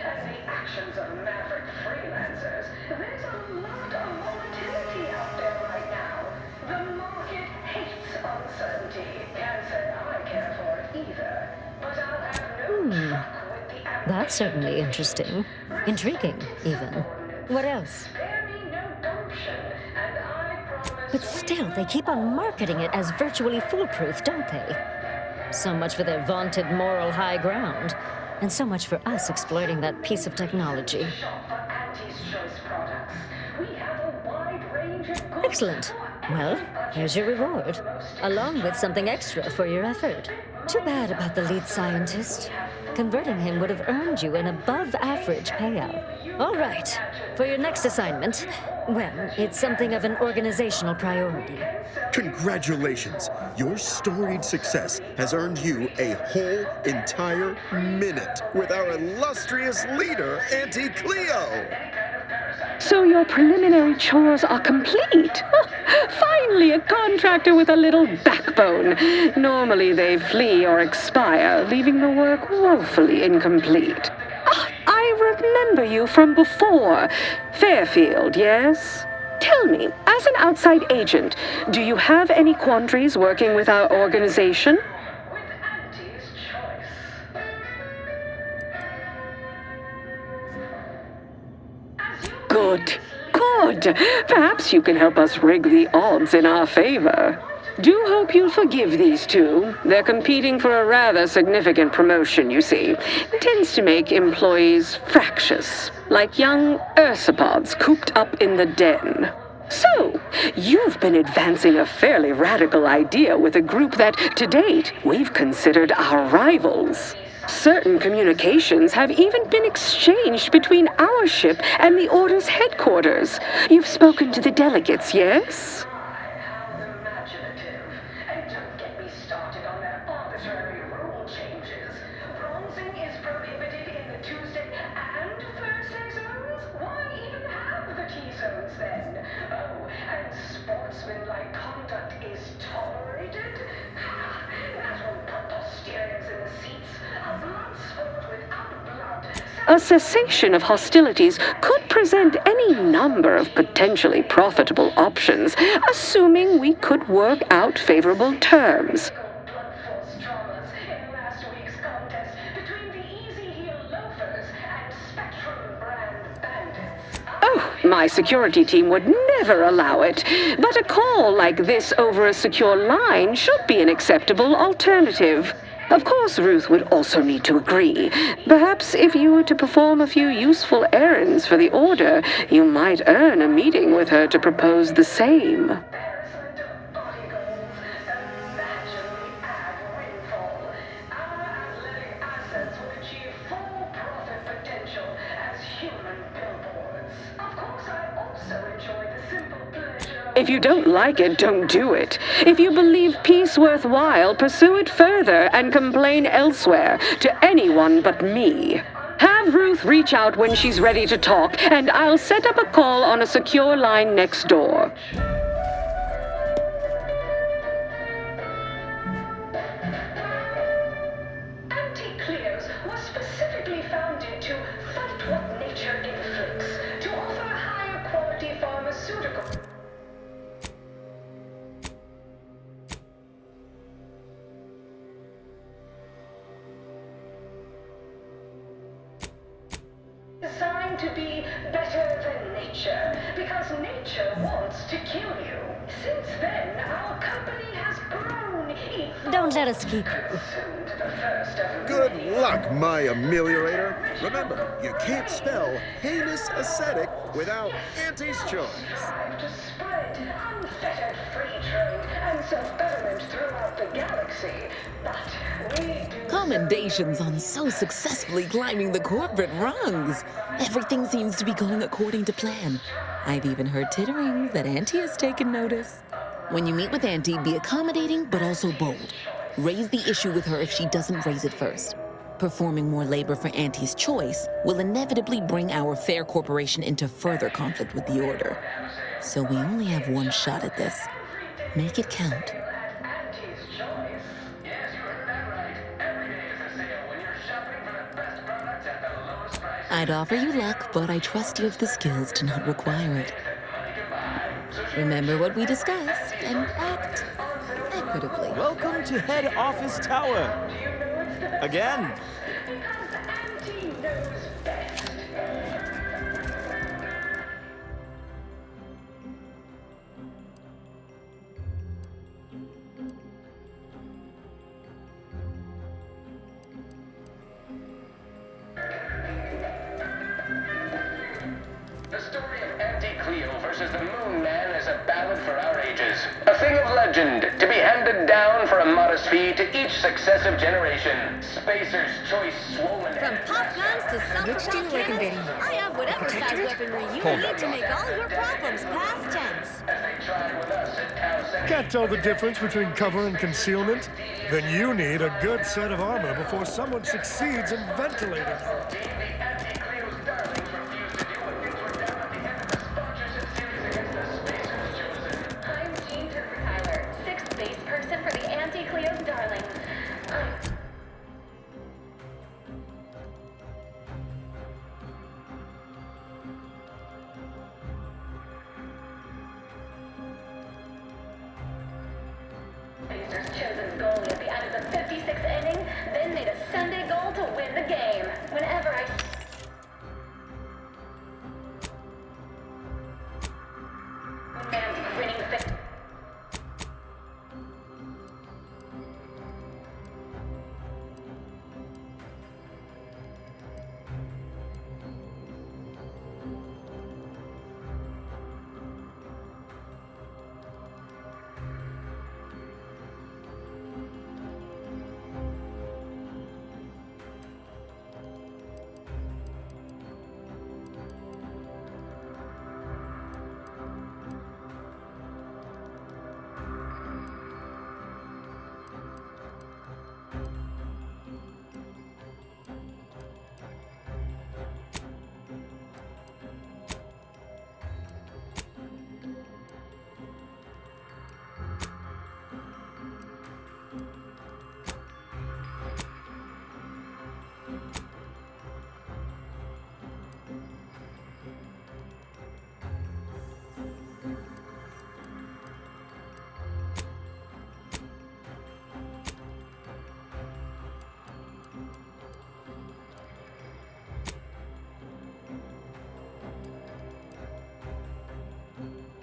the actions of maverick freelancers, there's a lot of volatility out there right now. The market hates uncertainty. Can't say I care for it either. But I'll have no truck with the That's certainly interesting. Intriguing, even. What else? But still, they keep on marketing it as virtually foolproof, don't they? So much for their vaunted moral high ground, and so much for us exploiting that piece of technology. Excellent. Well, here's your reward, along with something extra for your effort. Too bad about the lead scientist. Converting him would have earned you an above-average payout. All right, for your next assignment, well, it's something of an organizational priority. Congratulations! Your storied success has earned you a whole entire minute with our illustrious leader, Auntie Cleo! So your preliminary chores are complete. Finally, a contractor with a little backbone. Normally they flee or expire, leaving the work woefully incomplete. I remember you from before. Fairfield, yes? Tell me, as an outside agent, do you have any quandaries working with our organization? Good. Perhaps you can help us rig the odds in our favor. Do hope you'll forgive these two. They're competing for a rather significant promotion, you see. It tends to make employees fractious, like young ursopods cooped up in the den. So, you've been advancing a fairly radical idea with a group that, to date, we've considered our rivals. Certain communications have even been exchanged between our ship and the Order's headquarters. You've spoken to the delegates, yes? Sportsmanlike conduct is tolerated? That will put posteriors in the seats. A blood sport without blood. A cessation of hostilities could present any number of potentially profitable options, assuming we could work out favorable terms. Oh, my security team would never allow it. But a call like this over a secure line should be an acceptable alternative. Of course, Ruth would also need to agree. Perhaps if you were to perform a few useful errands for the Order, you might earn a meeting with her to propose the same. If you don't like it, don't do it. If you believe peace worthwhile, pursue it further and complain elsewhere to anyone but me. Have Ruth reach out when she's ready to talk, and I'll set up a call on a secure line next door. Anti-Cleos was specifically founded to fight what nature inflicts, to offer higher quality pharmaceutical. Designed to be better than nature, because nature wants to kill you. Since then, our company has grown, Don't let us keep you. Good luck, my ameliorator. Remember, you can't spell heinous ascetic without Auntie's choice. To spread unfettered free trade and self-betterment throughout the galaxy, but we do. Commendations on so successfully climbing the corporate rungs. Everything seems to be going according to plan. I've even heard titterings that Auntie has taken notice. When you meet with Auntie, be accommodating but also bold. Raise the issue with her if she doesn't raise it first. Performing more labor for Auntie's choice will inevitably bring our fair corporation into further conflict with the Order. So we only have one shot at this. Make it count. I'd offer you luck, but I trust you have the skills to not require it. Remember what we discussed and act equitably. Welcome to Head Office Tower. Again. The story of Anti-Cleo versus the Moon Man is a ballad for our ages. A thing of legend, to be handed down for a modest fee to each successive generation. Spacer's choice swollen From pop guns to summer cannons, I have whatever size weaponry you need to make all your problems past tense. Can't tell the difference between cover and concealment? Then you need a good set of armor before someone succeeds in ventilating you. For the Anti-Cleo's darling. Pacers chosen goalie at the end of the 56th inning, then made a Sunday goal to win the game. Whenever I... Man's grinning face.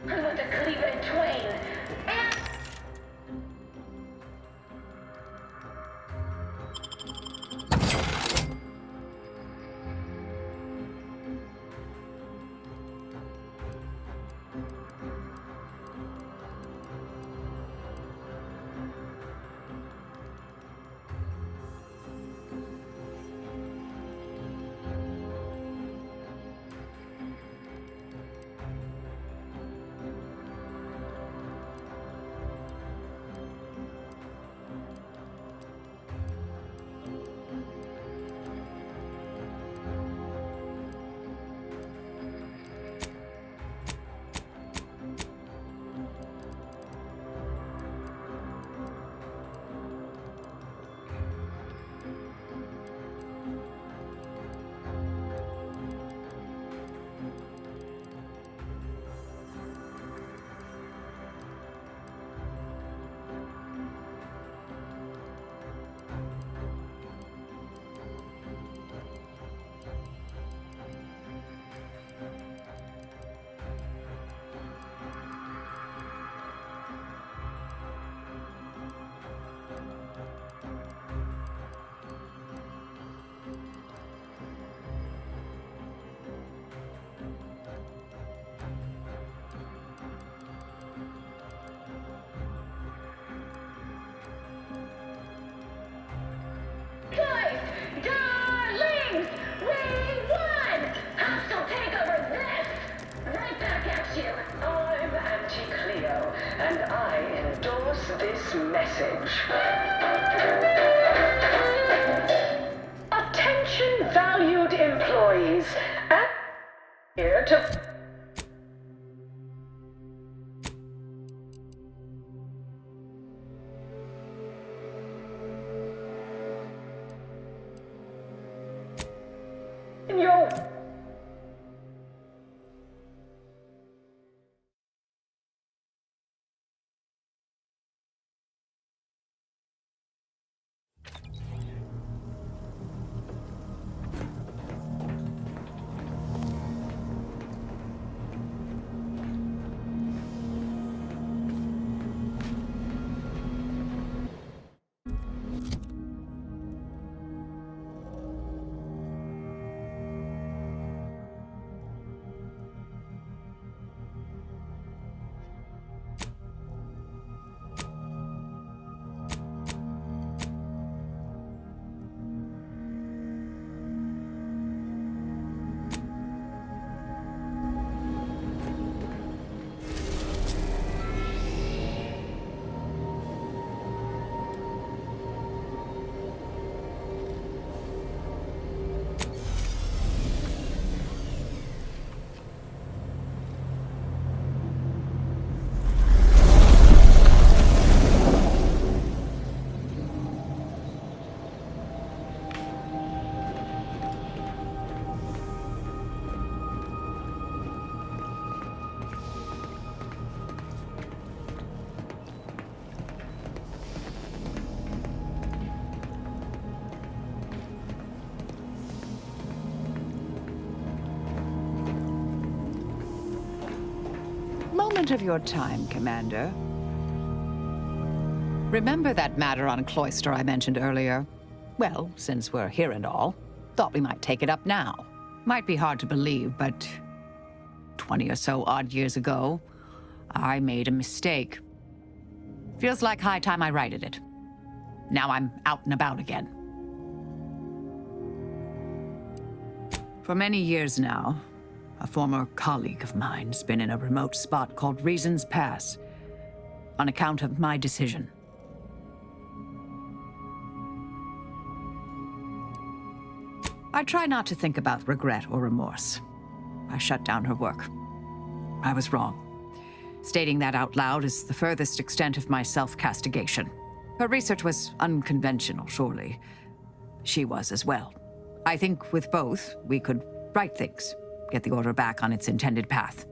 I'm going to cleave it in twain. message. Attention, valued employees. I'm here to... Yo. Moment of your time, Commander. Remember that matter on Cloister I mentioned earlier? Well, since we're here and all, thought we might take it up now. Might be hard to believe, but 20 or so odd years ago, I made a mistake. Feels like high time I righted it. Now I'm out and about again. For many years now, a former colleague of mine's been in a remote spot called Reasons Pass, on account of my decision. I try not to think about regret or remorse. I shut down her work. I was wrong. Stating that out loud is the furthest extent of my self-castigation. Her research was unconventional, surely. She was as well. I think with both, we could right things. Get the Order back on its intended path.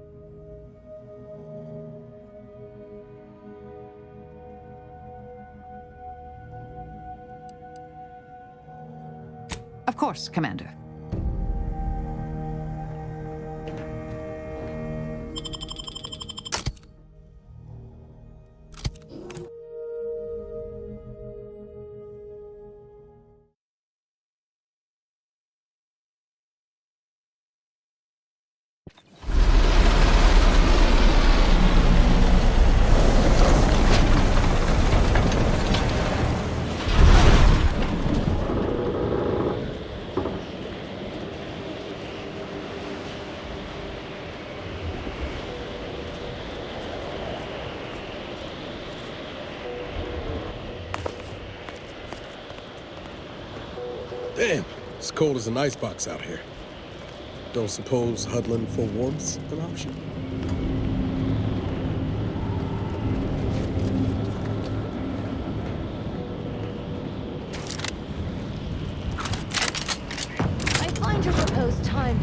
Of course, Commander. Damn, it's cold as an icebox out here. Don't suppose huddling for warmth's an option? I find your proposed time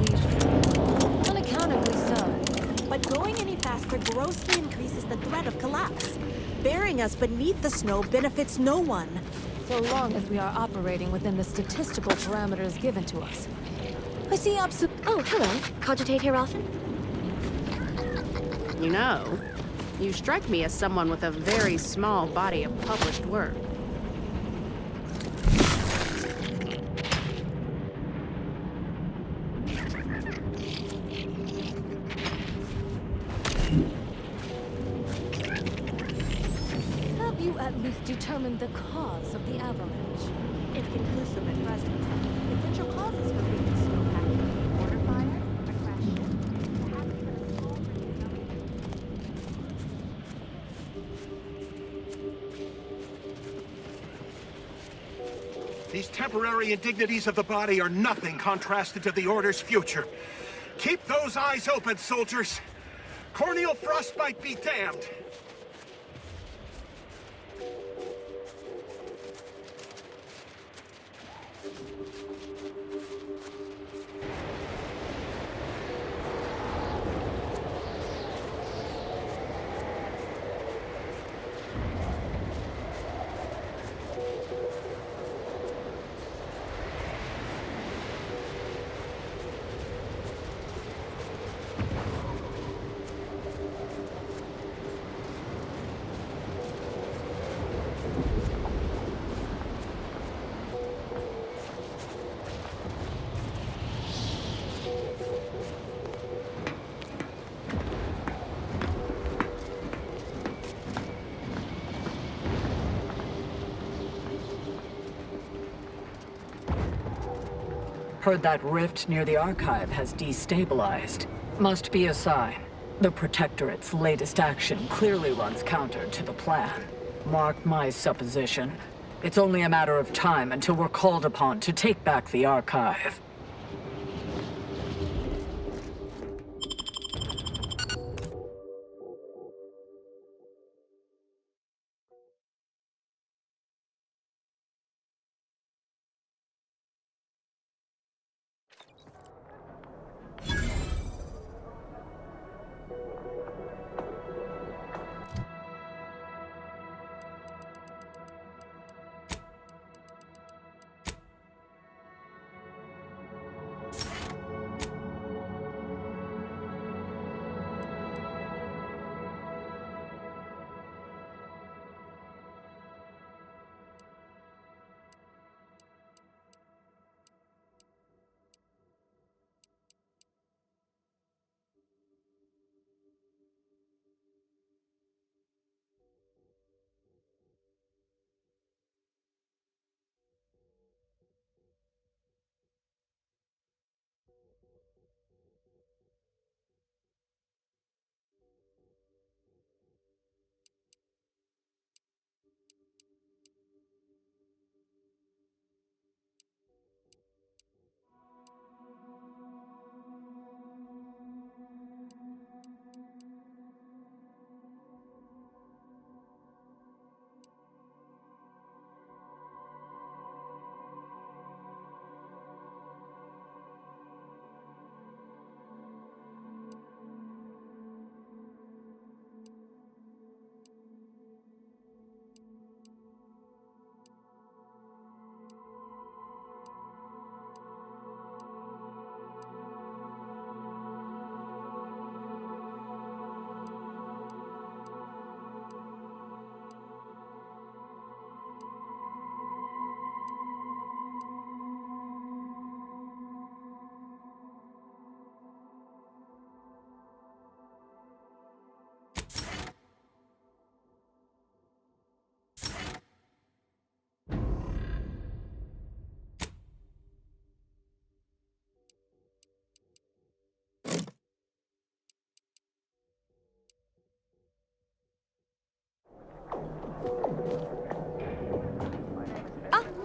leisurely, unaccountably so. But going any faster grossly increases the threat of collapse. Burying us beneath the snow benefits no one. So long as we are operating within the statistical parameters given to us. I see Oh, hello. Cogitate here often? You know, you strike me as someone with a very small body of published work. Have you at least determined the cause of the avalanche? Inconclusive at present. Potential causes for being snowpack. Water fire, a crash ship, perhaps even a small These temporary indignities of the body are nothing contrasted to the Order's future. Keep those eyes open, soldiers. Corneal frostbite be damned. Heard that rift near the archive has destabilized. Must be a sign. The Protectorate's latest action clearly runs counter to the plan. Mark my supposition. It's only a matter of time until we're called upon to take back the archive.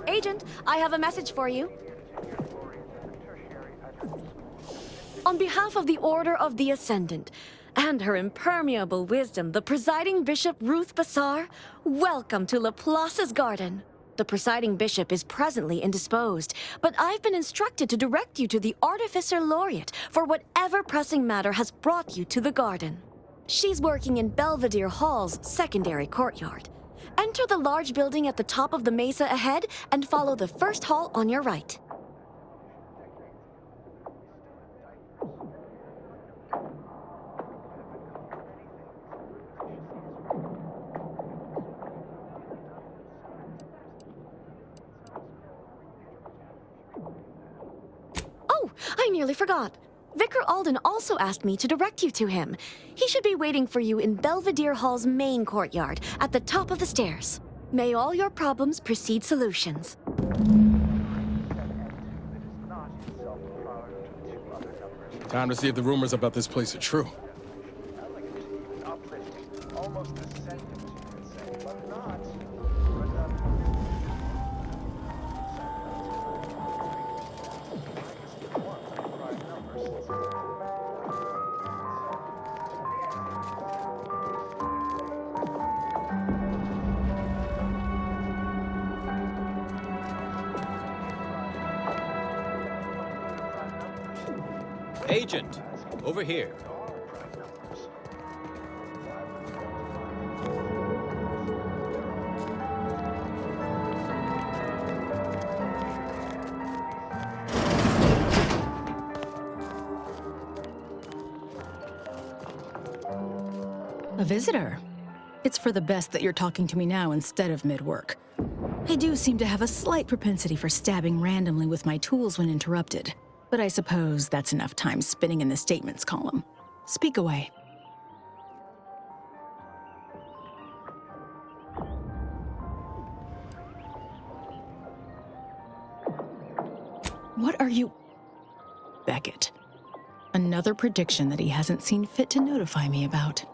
Agent, I have a message for you. On behalf of the Order of the Ascendant and her impermeable wisdom, the presiding bishop Ruth Bassar, welcome to Laplace's garden. The presiding bishop is presently indisposed, but I've been instructed to direct you to the Artificer Laureate for whatever pressing matter has brought you to the garden. She's working in Belvedere Hall's secondary courtyard. Enter the large building at the top of the mesa ahead and follow the first hall on your right. Oh, I nearly forgot. Vicar Alden also asked me to direct you to him. He should be waiting for you in Belvedere Hall's main courtyard, at the top of the stairs. May all your problems precede solutions. Time to see if the rumors about this place are true. Agent, over here. A visitor? It's for the best that you're talking to me now instead of mid-work. I do seem to have a slight propensity for stabbing randomly with my tools when interrupted, but I suppose that's enough time spinning in the statements column. Speak away. What are you... Beckett. Another prediction that he hasn't seen fit to notify me about.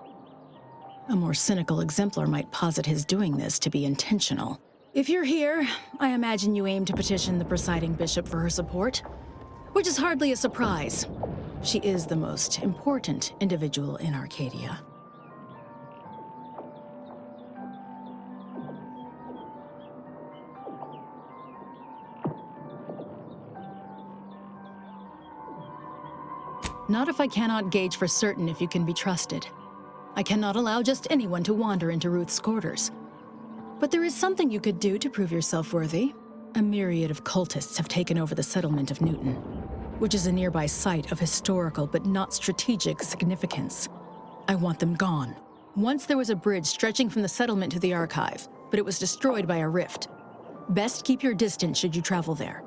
A more cynical exemplar might posit his doing this to be intentional. If you're here, I imagine you aim to petition the presiding bishop for her support, which is hardly a surprise. She is the most important individual in Arcadia. Not if I cannot gauge for certain if you can be trusted. I cannot allow just anyone to wander into Ruth's quarters. But there is something you could do to prove yourself worthy. A myriad of cultists have taken over the settlement of Newton, which is a nearby site of historical but not strategic significance. I want them gone. Once there was a bridge stretching from the settlement to the archive, but it was destroyed by a rift. Best keep your distance should you travel there.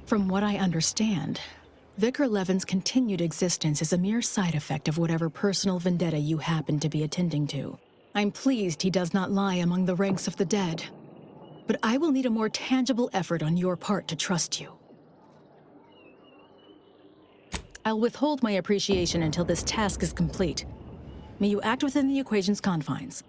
From what I understand, Vicar Levin's continued existence is a mere side effect of whatever personal vendetta you happen to be attending to. I'm pleased he does not lie among the ranks of the dead, but I will need a more tangible effort on your part to trust you. I'll withhold my appreciation until this task is complete. May you act within the equation's confines.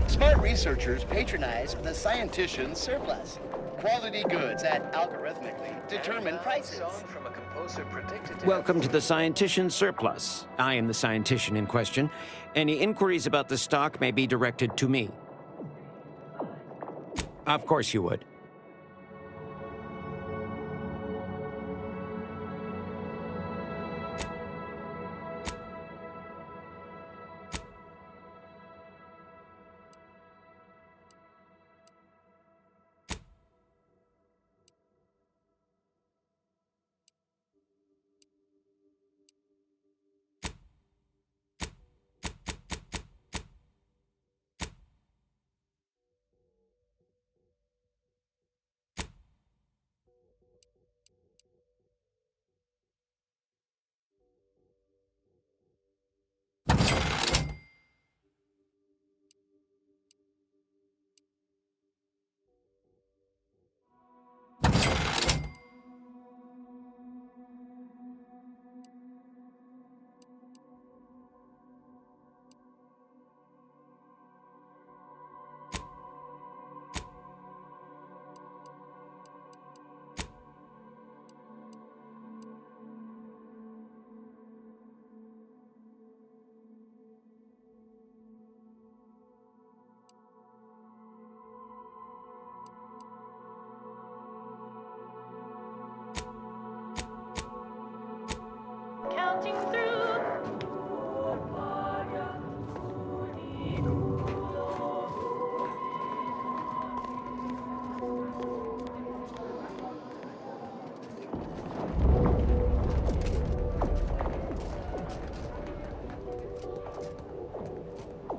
Smart researchers patronize the scientician's surplus. Quality goods at algorithmically determined prices. Welcome to the Scientician Surplus. I am the scientician in question. Any inquiries about the stock may be directed to me. Of course you would.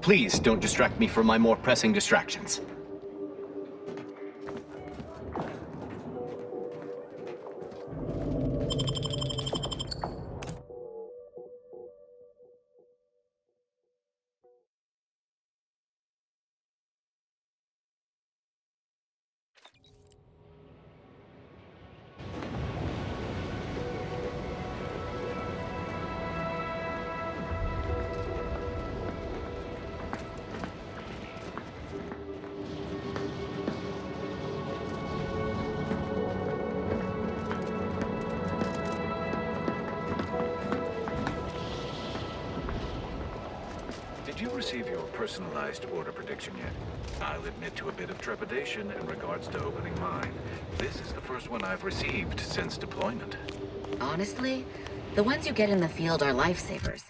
Please don't distract me from my more pressing distractions. Did you receive your personalized order prediction yet? I'll admit to a bit of trepidation in regards to opening mine. This is the first one I've received since deployment. Honestly, the ones you get in the field are lifesavers.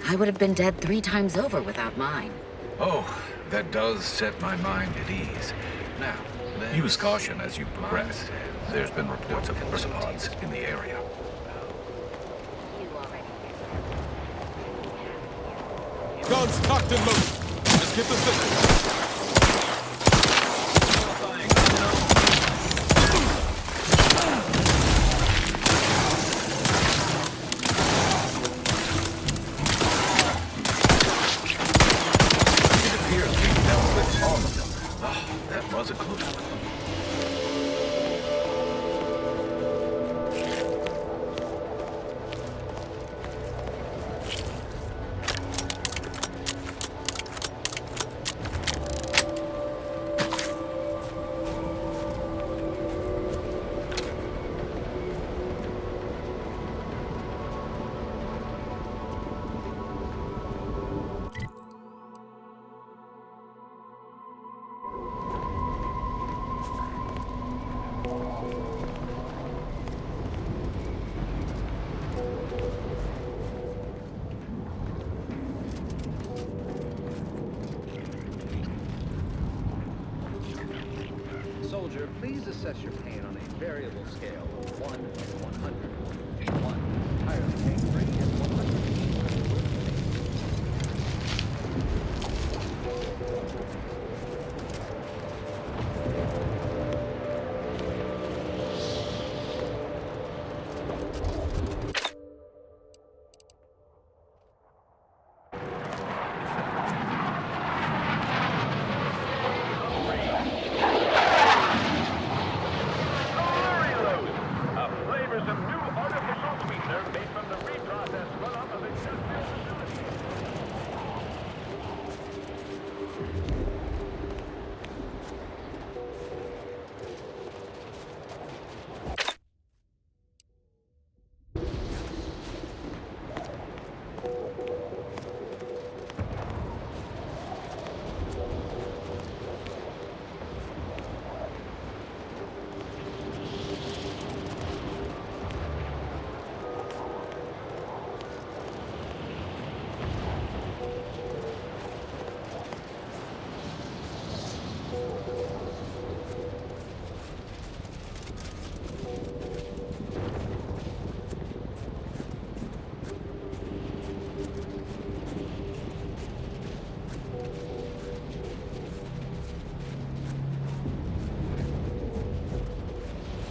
I would have been dead 3 times over without mine. Oh, that does set my mind at ease. Now, use caution as you progress. There's been reports of orsopods in the area. Guns cocked and loaded. Let's get the signal. That was a close one. Soldier, please assess your pain on a variable scale of 1 to 100. 1 entirely pain-free and 100.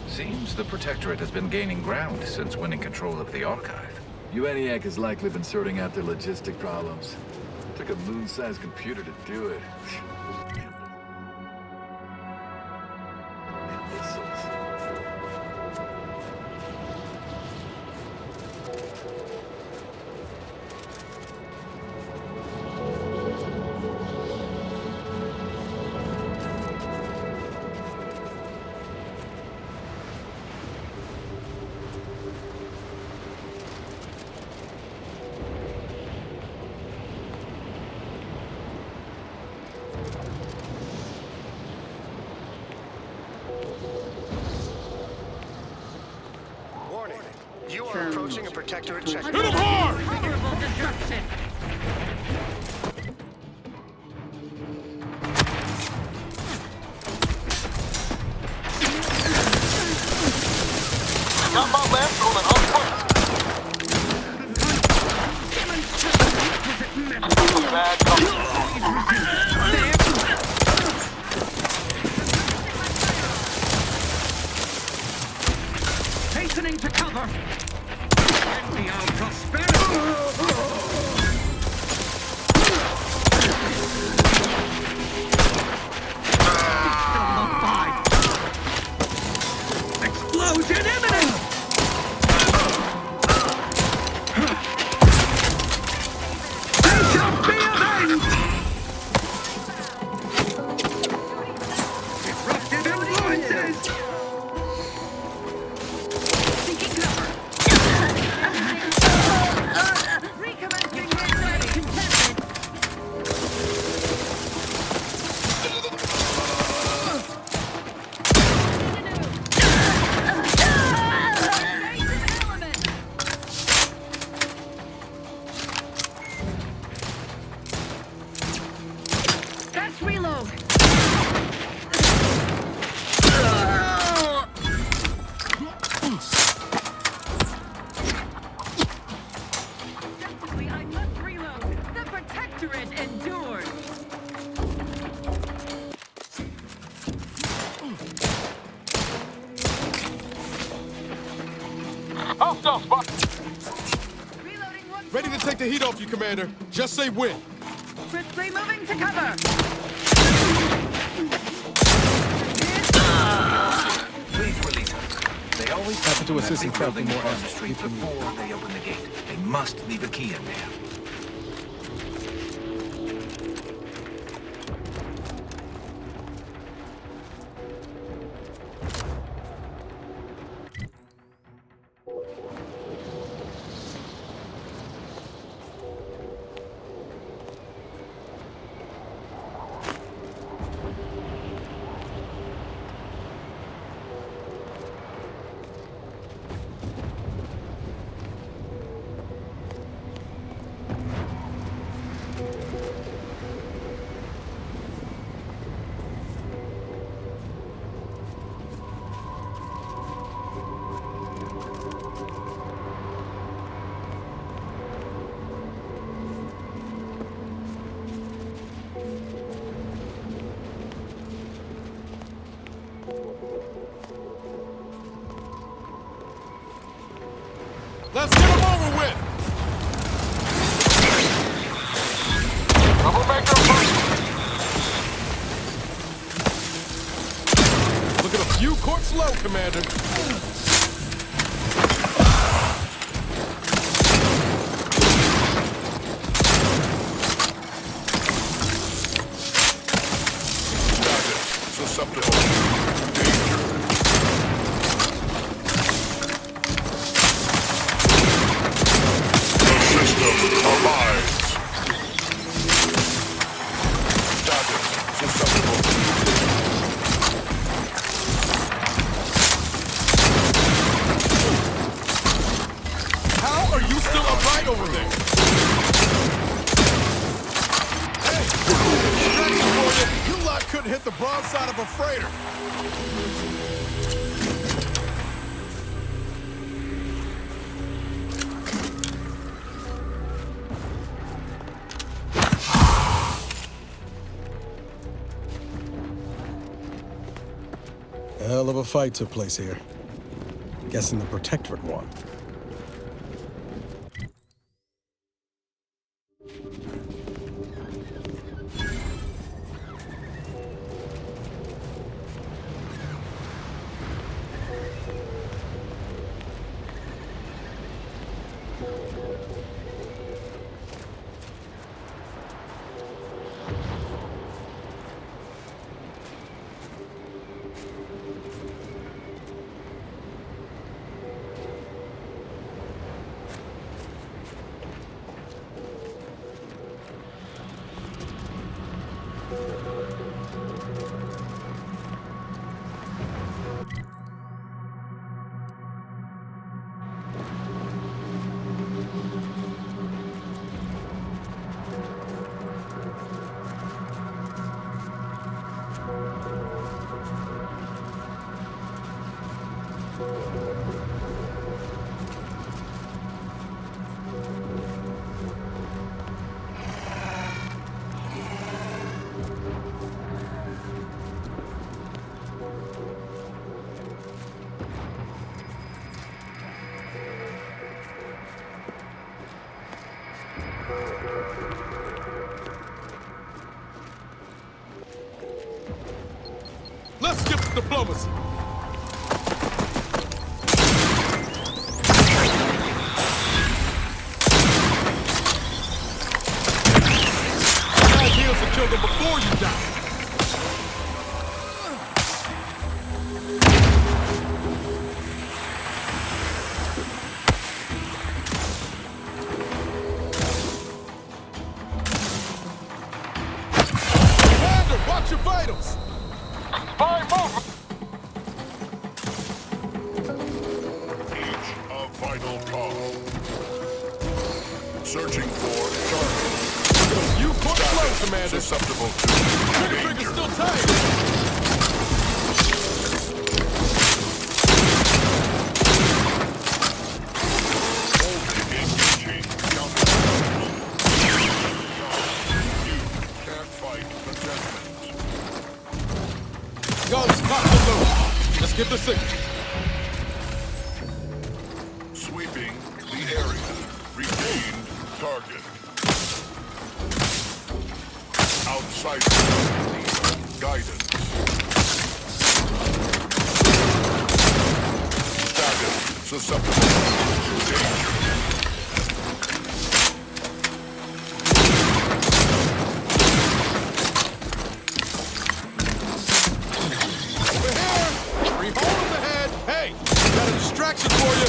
Seems the Protectorate has been gaining ground since winning control of the Archive. UNEAC has likely been sorting out their logistic problems. Took a moon-sized computer to do it. Approaching a protectorate checkpoint. Hit him hard! Considerable destruction. Combat left on an outpost. Bad Hastening to cover. Envy our prosperity. Still not five. Explosion imminent. They shall be avenged. Disruptive influences. Seeking cover. Recommencing ready. Contested. Let's reload. Desperately, I must reload. The Protectorate endures. Hostile spot. Ready to take the heat off you, Commander. Just say when. Swiftly moving to cover. Please release them. They always Happy to assist in in crafting more across ammo. the street before they open the gate. They must leave a key in there. Let's get him over with! Troublemaker first. Look at a few courts low, Commander. Susceptible. How are you still upright over there? Hey! Ready for you! You lot couldn't hit the broadside of a freighter! Hell of a fight took place here. Guessing the Protectorate won. Let's skip the diplomacy. The idea is to kill them before you die. Commander, watch your vitals. Spy movement! Each a vital call. Searching for target. You caught slow, Commander. Susceptible to Trigger danger. finger's still tight. Engaging counter. You can't fight contentment. Guns cocked and loaded. Let's get the signal. Sweeping the area. Regained target. Outside guidance. Status susceptible to danger. Over here. 3 holes ahead. Hey, got a distraction for you.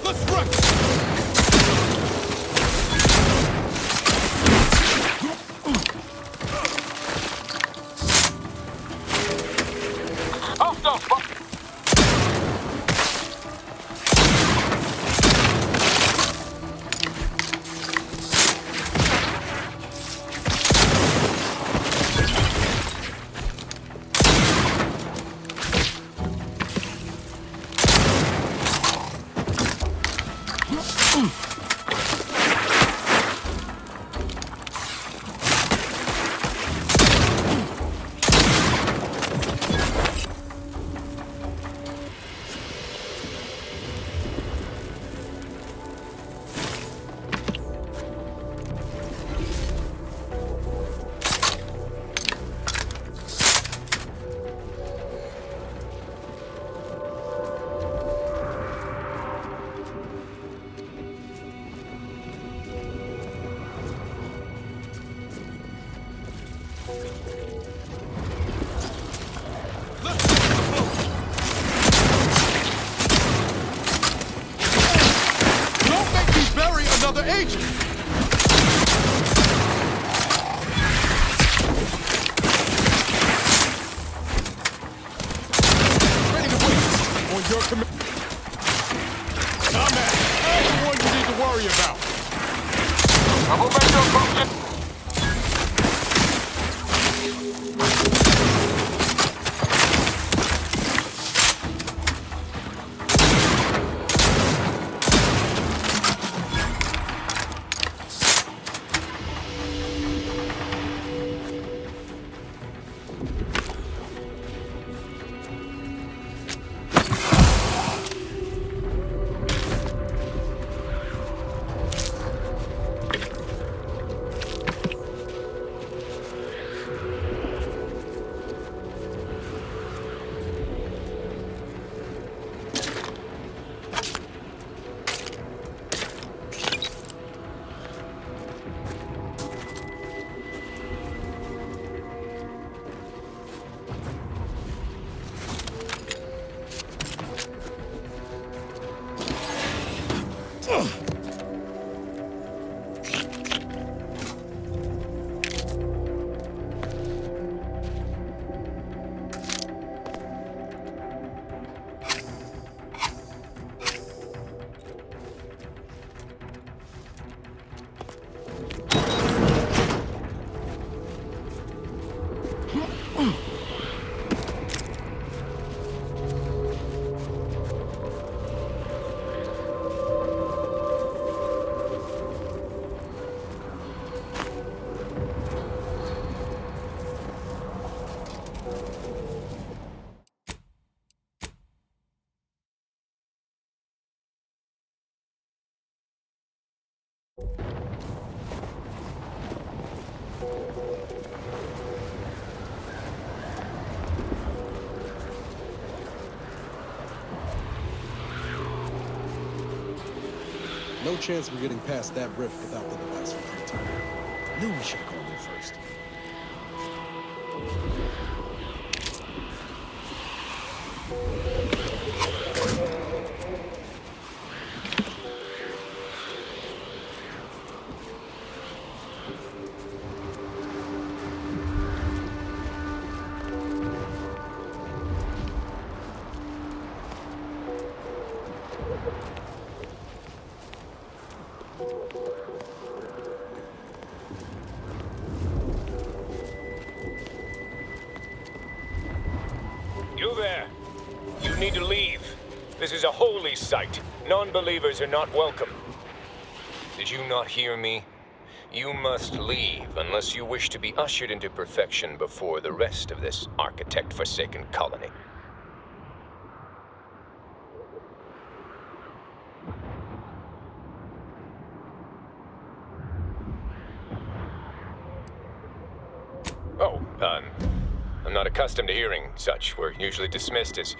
Let's run! Hostile spot! Don't make me bury another agent! Ready to wait on your command. Combat! I'm the one you need to worry about. Troublemaker approaching! No chance we're getting past that rift without the device from Krypton. Knew we should have called in first. You there. You need to leave. This is a holy site. Non-believers are not welcome. Did you not hear me? You must leave unless you wish to be ushered into perfection before the rest of this architect-forsaken colony. Oh, I'm not accustomed to hearing such. We're usually dismissed as,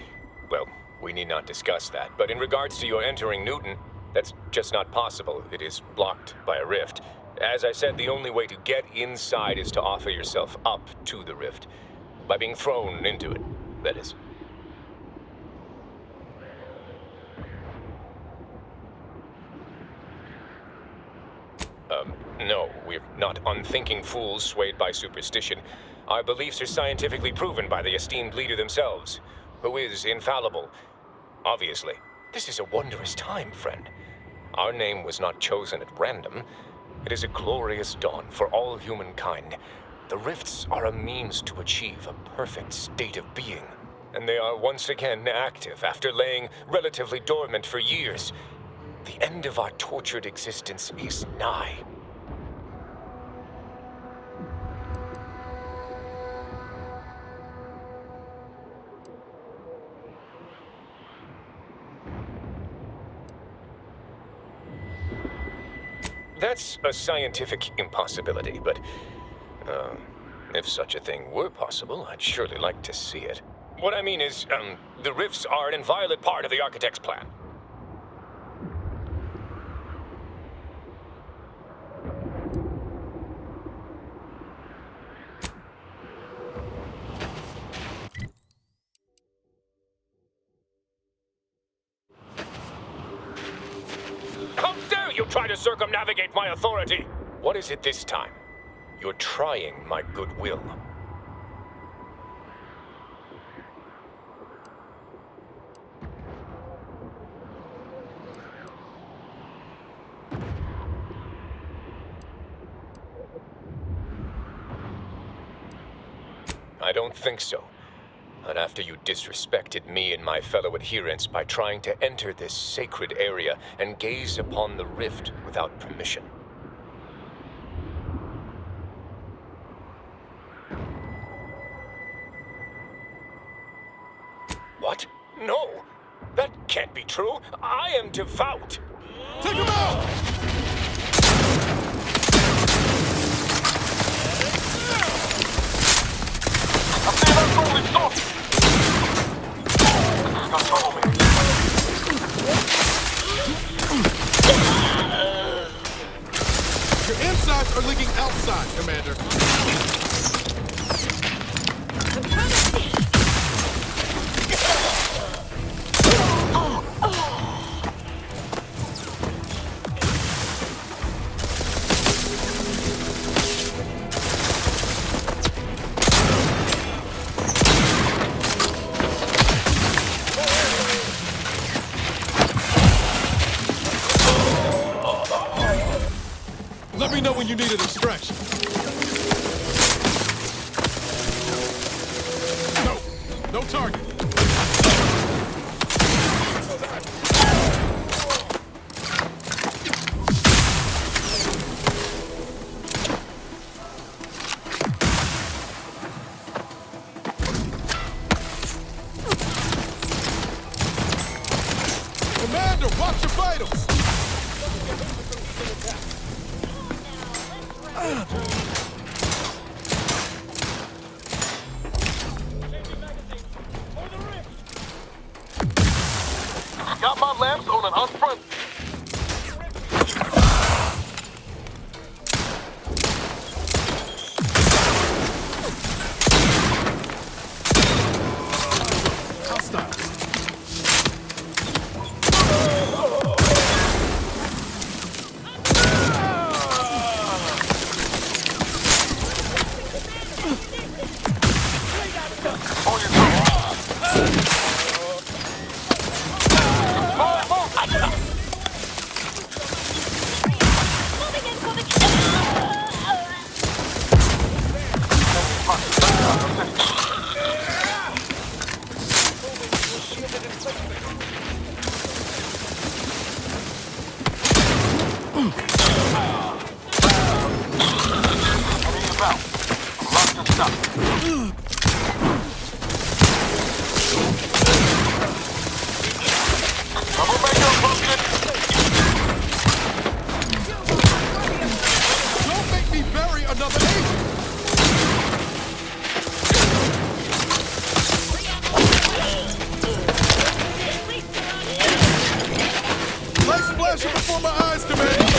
well, we need not discuss that. But in regards to your entering Newton, that's just not possible. It is blocked by a rift. As I said, the only way to get inside is to offer yourself up to the rift. By being thrown into it, that is. No, we're not unthinking fools swayed by superstition. Our beliefs are scientifically proven by the esteemed leader themselves, who is infallible. Obviously, this is a wondrous time, friend. Our name was not chosen at random. It is a glorious dawn for all humankind. The rifts are a means to achieve a perfect state of being, and they are once again active after laying relatively dormant for years. The end of our tortured existence is nigh. That's a scientific impossibility, but if such a thing were possible, I'd surely like to see it. What I mean is, the rifts are an inviolate part of the architect's plan. How dare you try to circumnavigate my authority? What is it this time? You're trying my goodwill. I don't think so. Not after you disrespected me and my fellow adherents by trying to enter this sacred area and gaze upon the rift without permission. What? No! That can't be true! I am devout! Take him out! Your insides are leaking outside, Commander. Let me know when you need a distraction. Soldiers on an unfriendly. Don't make me bury another agent! Light splashing before my eyes, Commander!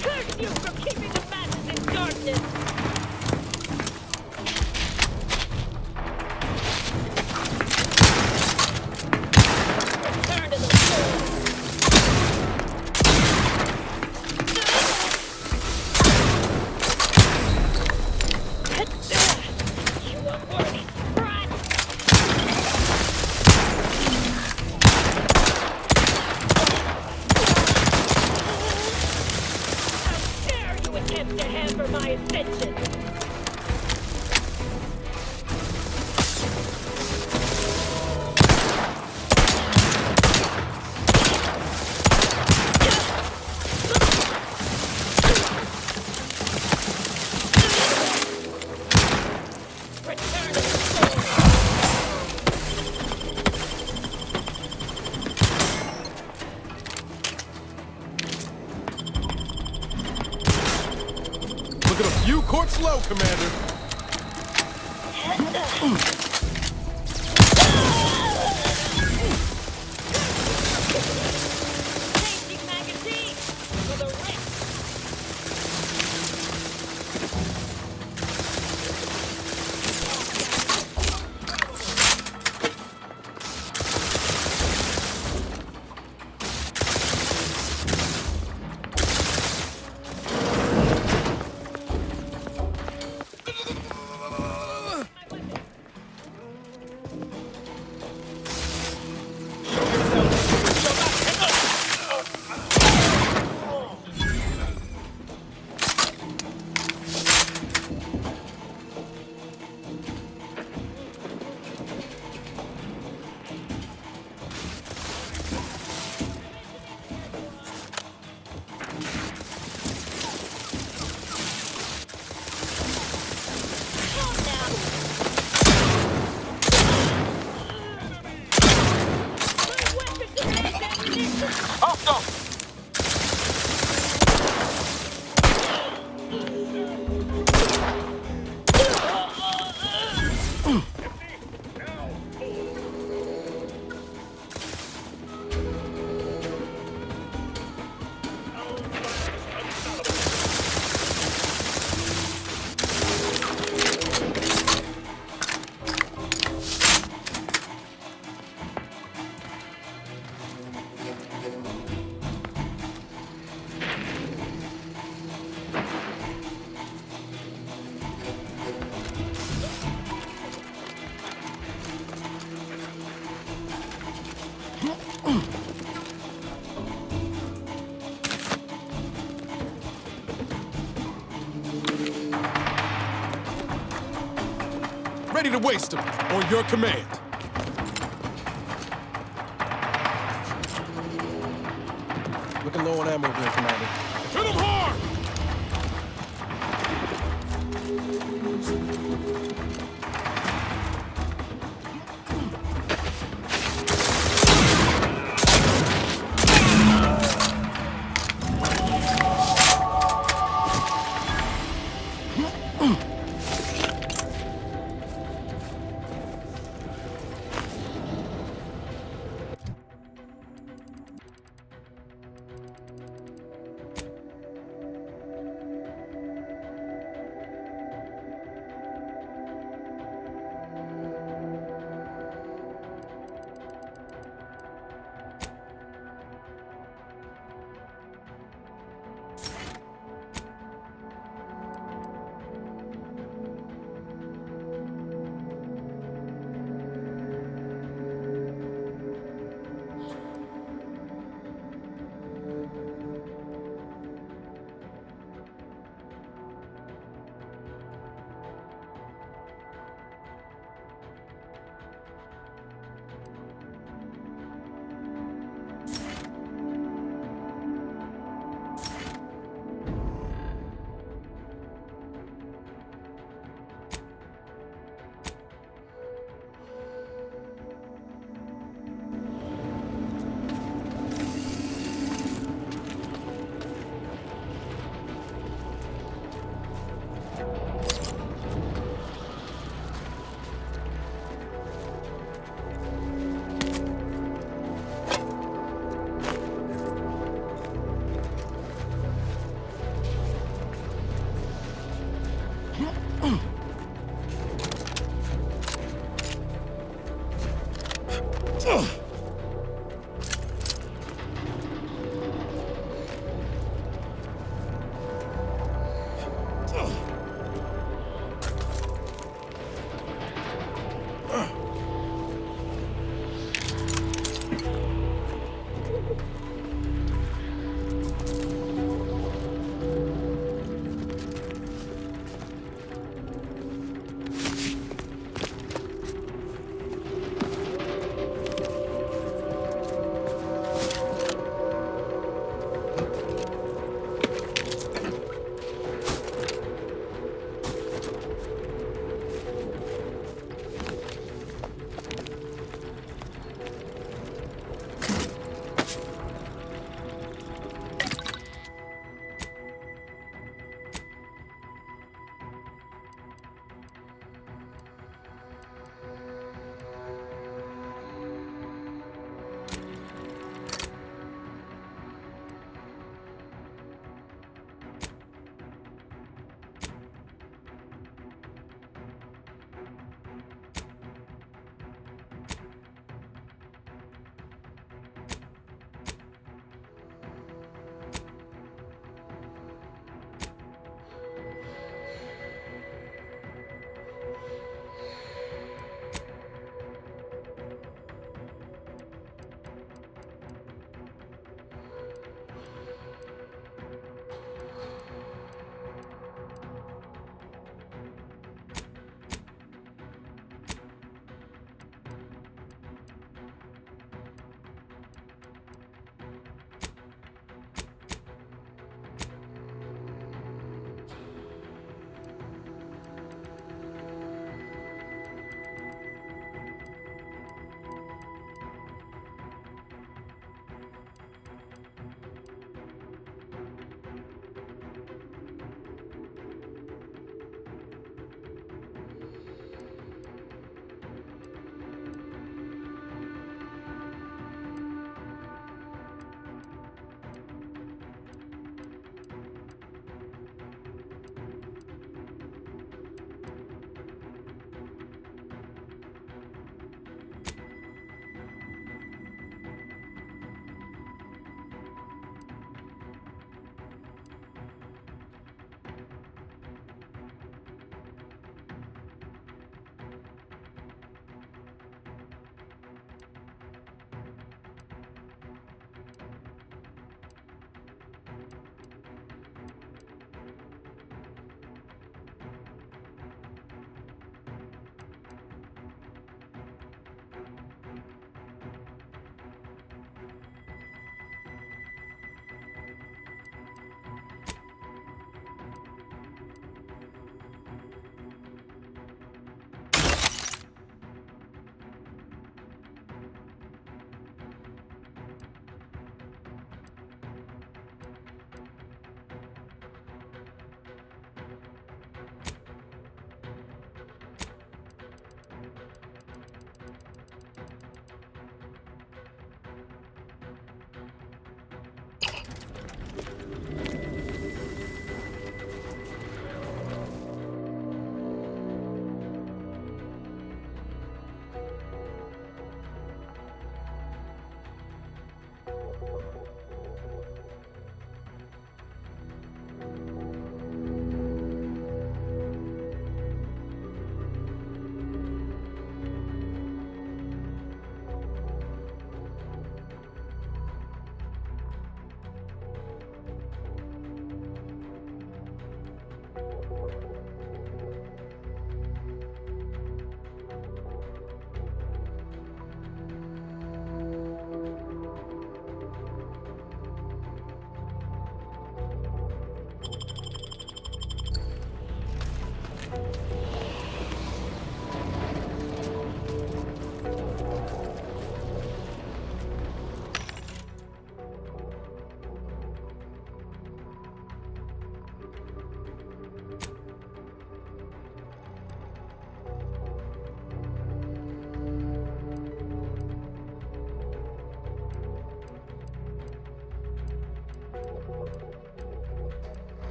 Curse you for keeping the masses in darkness! Return to the you unworthy brat! How dare you attempt to hamper my ascension! Looking a few courts low, Commander. Changing magazine for the rich! Ready to waste them, on your command. Looking low on ammo here, Commander. Hit him hard!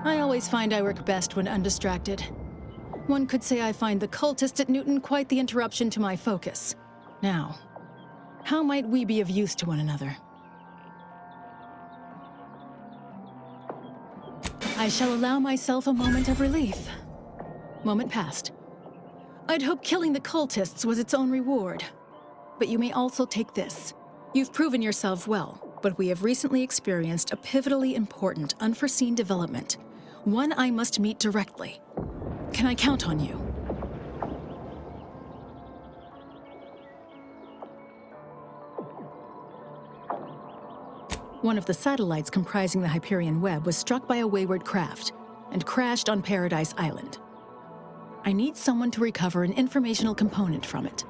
I always find I work best when undistracted. One could say I find the cultist at Newton quite the interruption to my focus. Now, how might we be of use to one another? I shall allow myself a moment of relief. Moment passed. I'd hoped killing the cultists was its own reward. But you may also take this. You've proven yourself well, but we have recently experienced a pivotally important, unforeseen development. One I must meet directly. Can I count on you? One of the satellites comprising the Hyperion web was struck by a wayward craft and crashed on Paradise Island. I need someone to recover an informational component from it.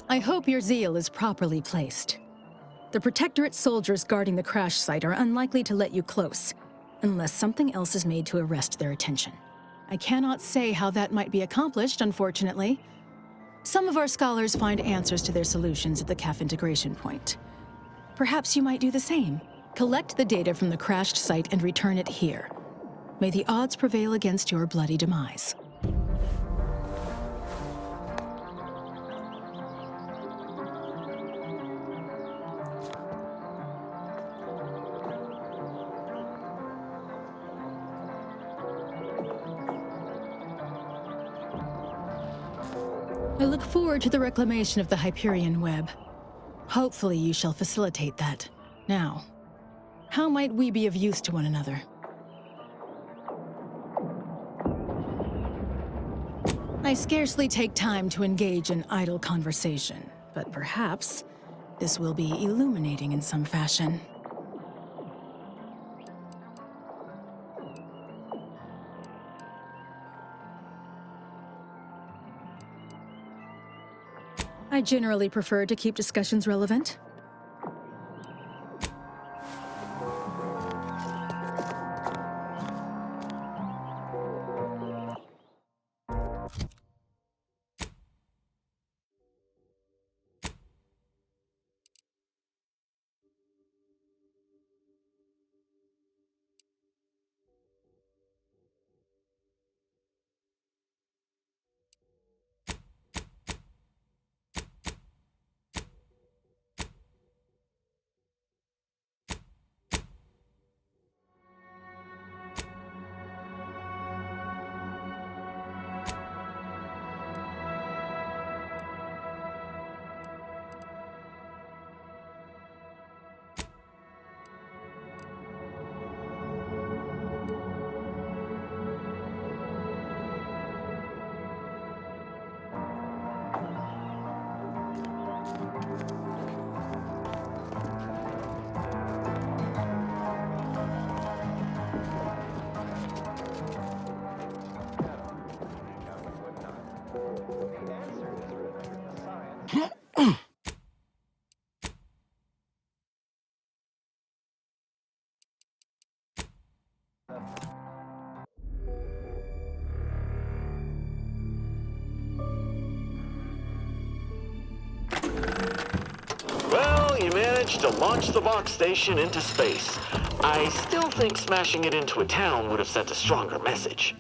I hope your zeal is properly placed. The Protectorate soldiers guarding the crash site are unlikely to let you close, unless something else is made to arrest their attention. I cannot say how that might be accomplished, unfortunately. Some of our scholars find answers to their solutions at the CAF integration point. Perhaps you might do the same. Collect the data from the crashed site and return it here. May the odds prevail against your bloody demise. I look forward to the reclamation of the Hyperion web. Hopefully you shall facilitate that. Now, how might we be of use to one another? I scarcely take time to engage in idle conversation, but perhaps this will be illuminating in some fashion. I generally prefer to keep discussions relevant. managed to launch the Vox station into space. I still think smashing it into a town would have sent a stronger message.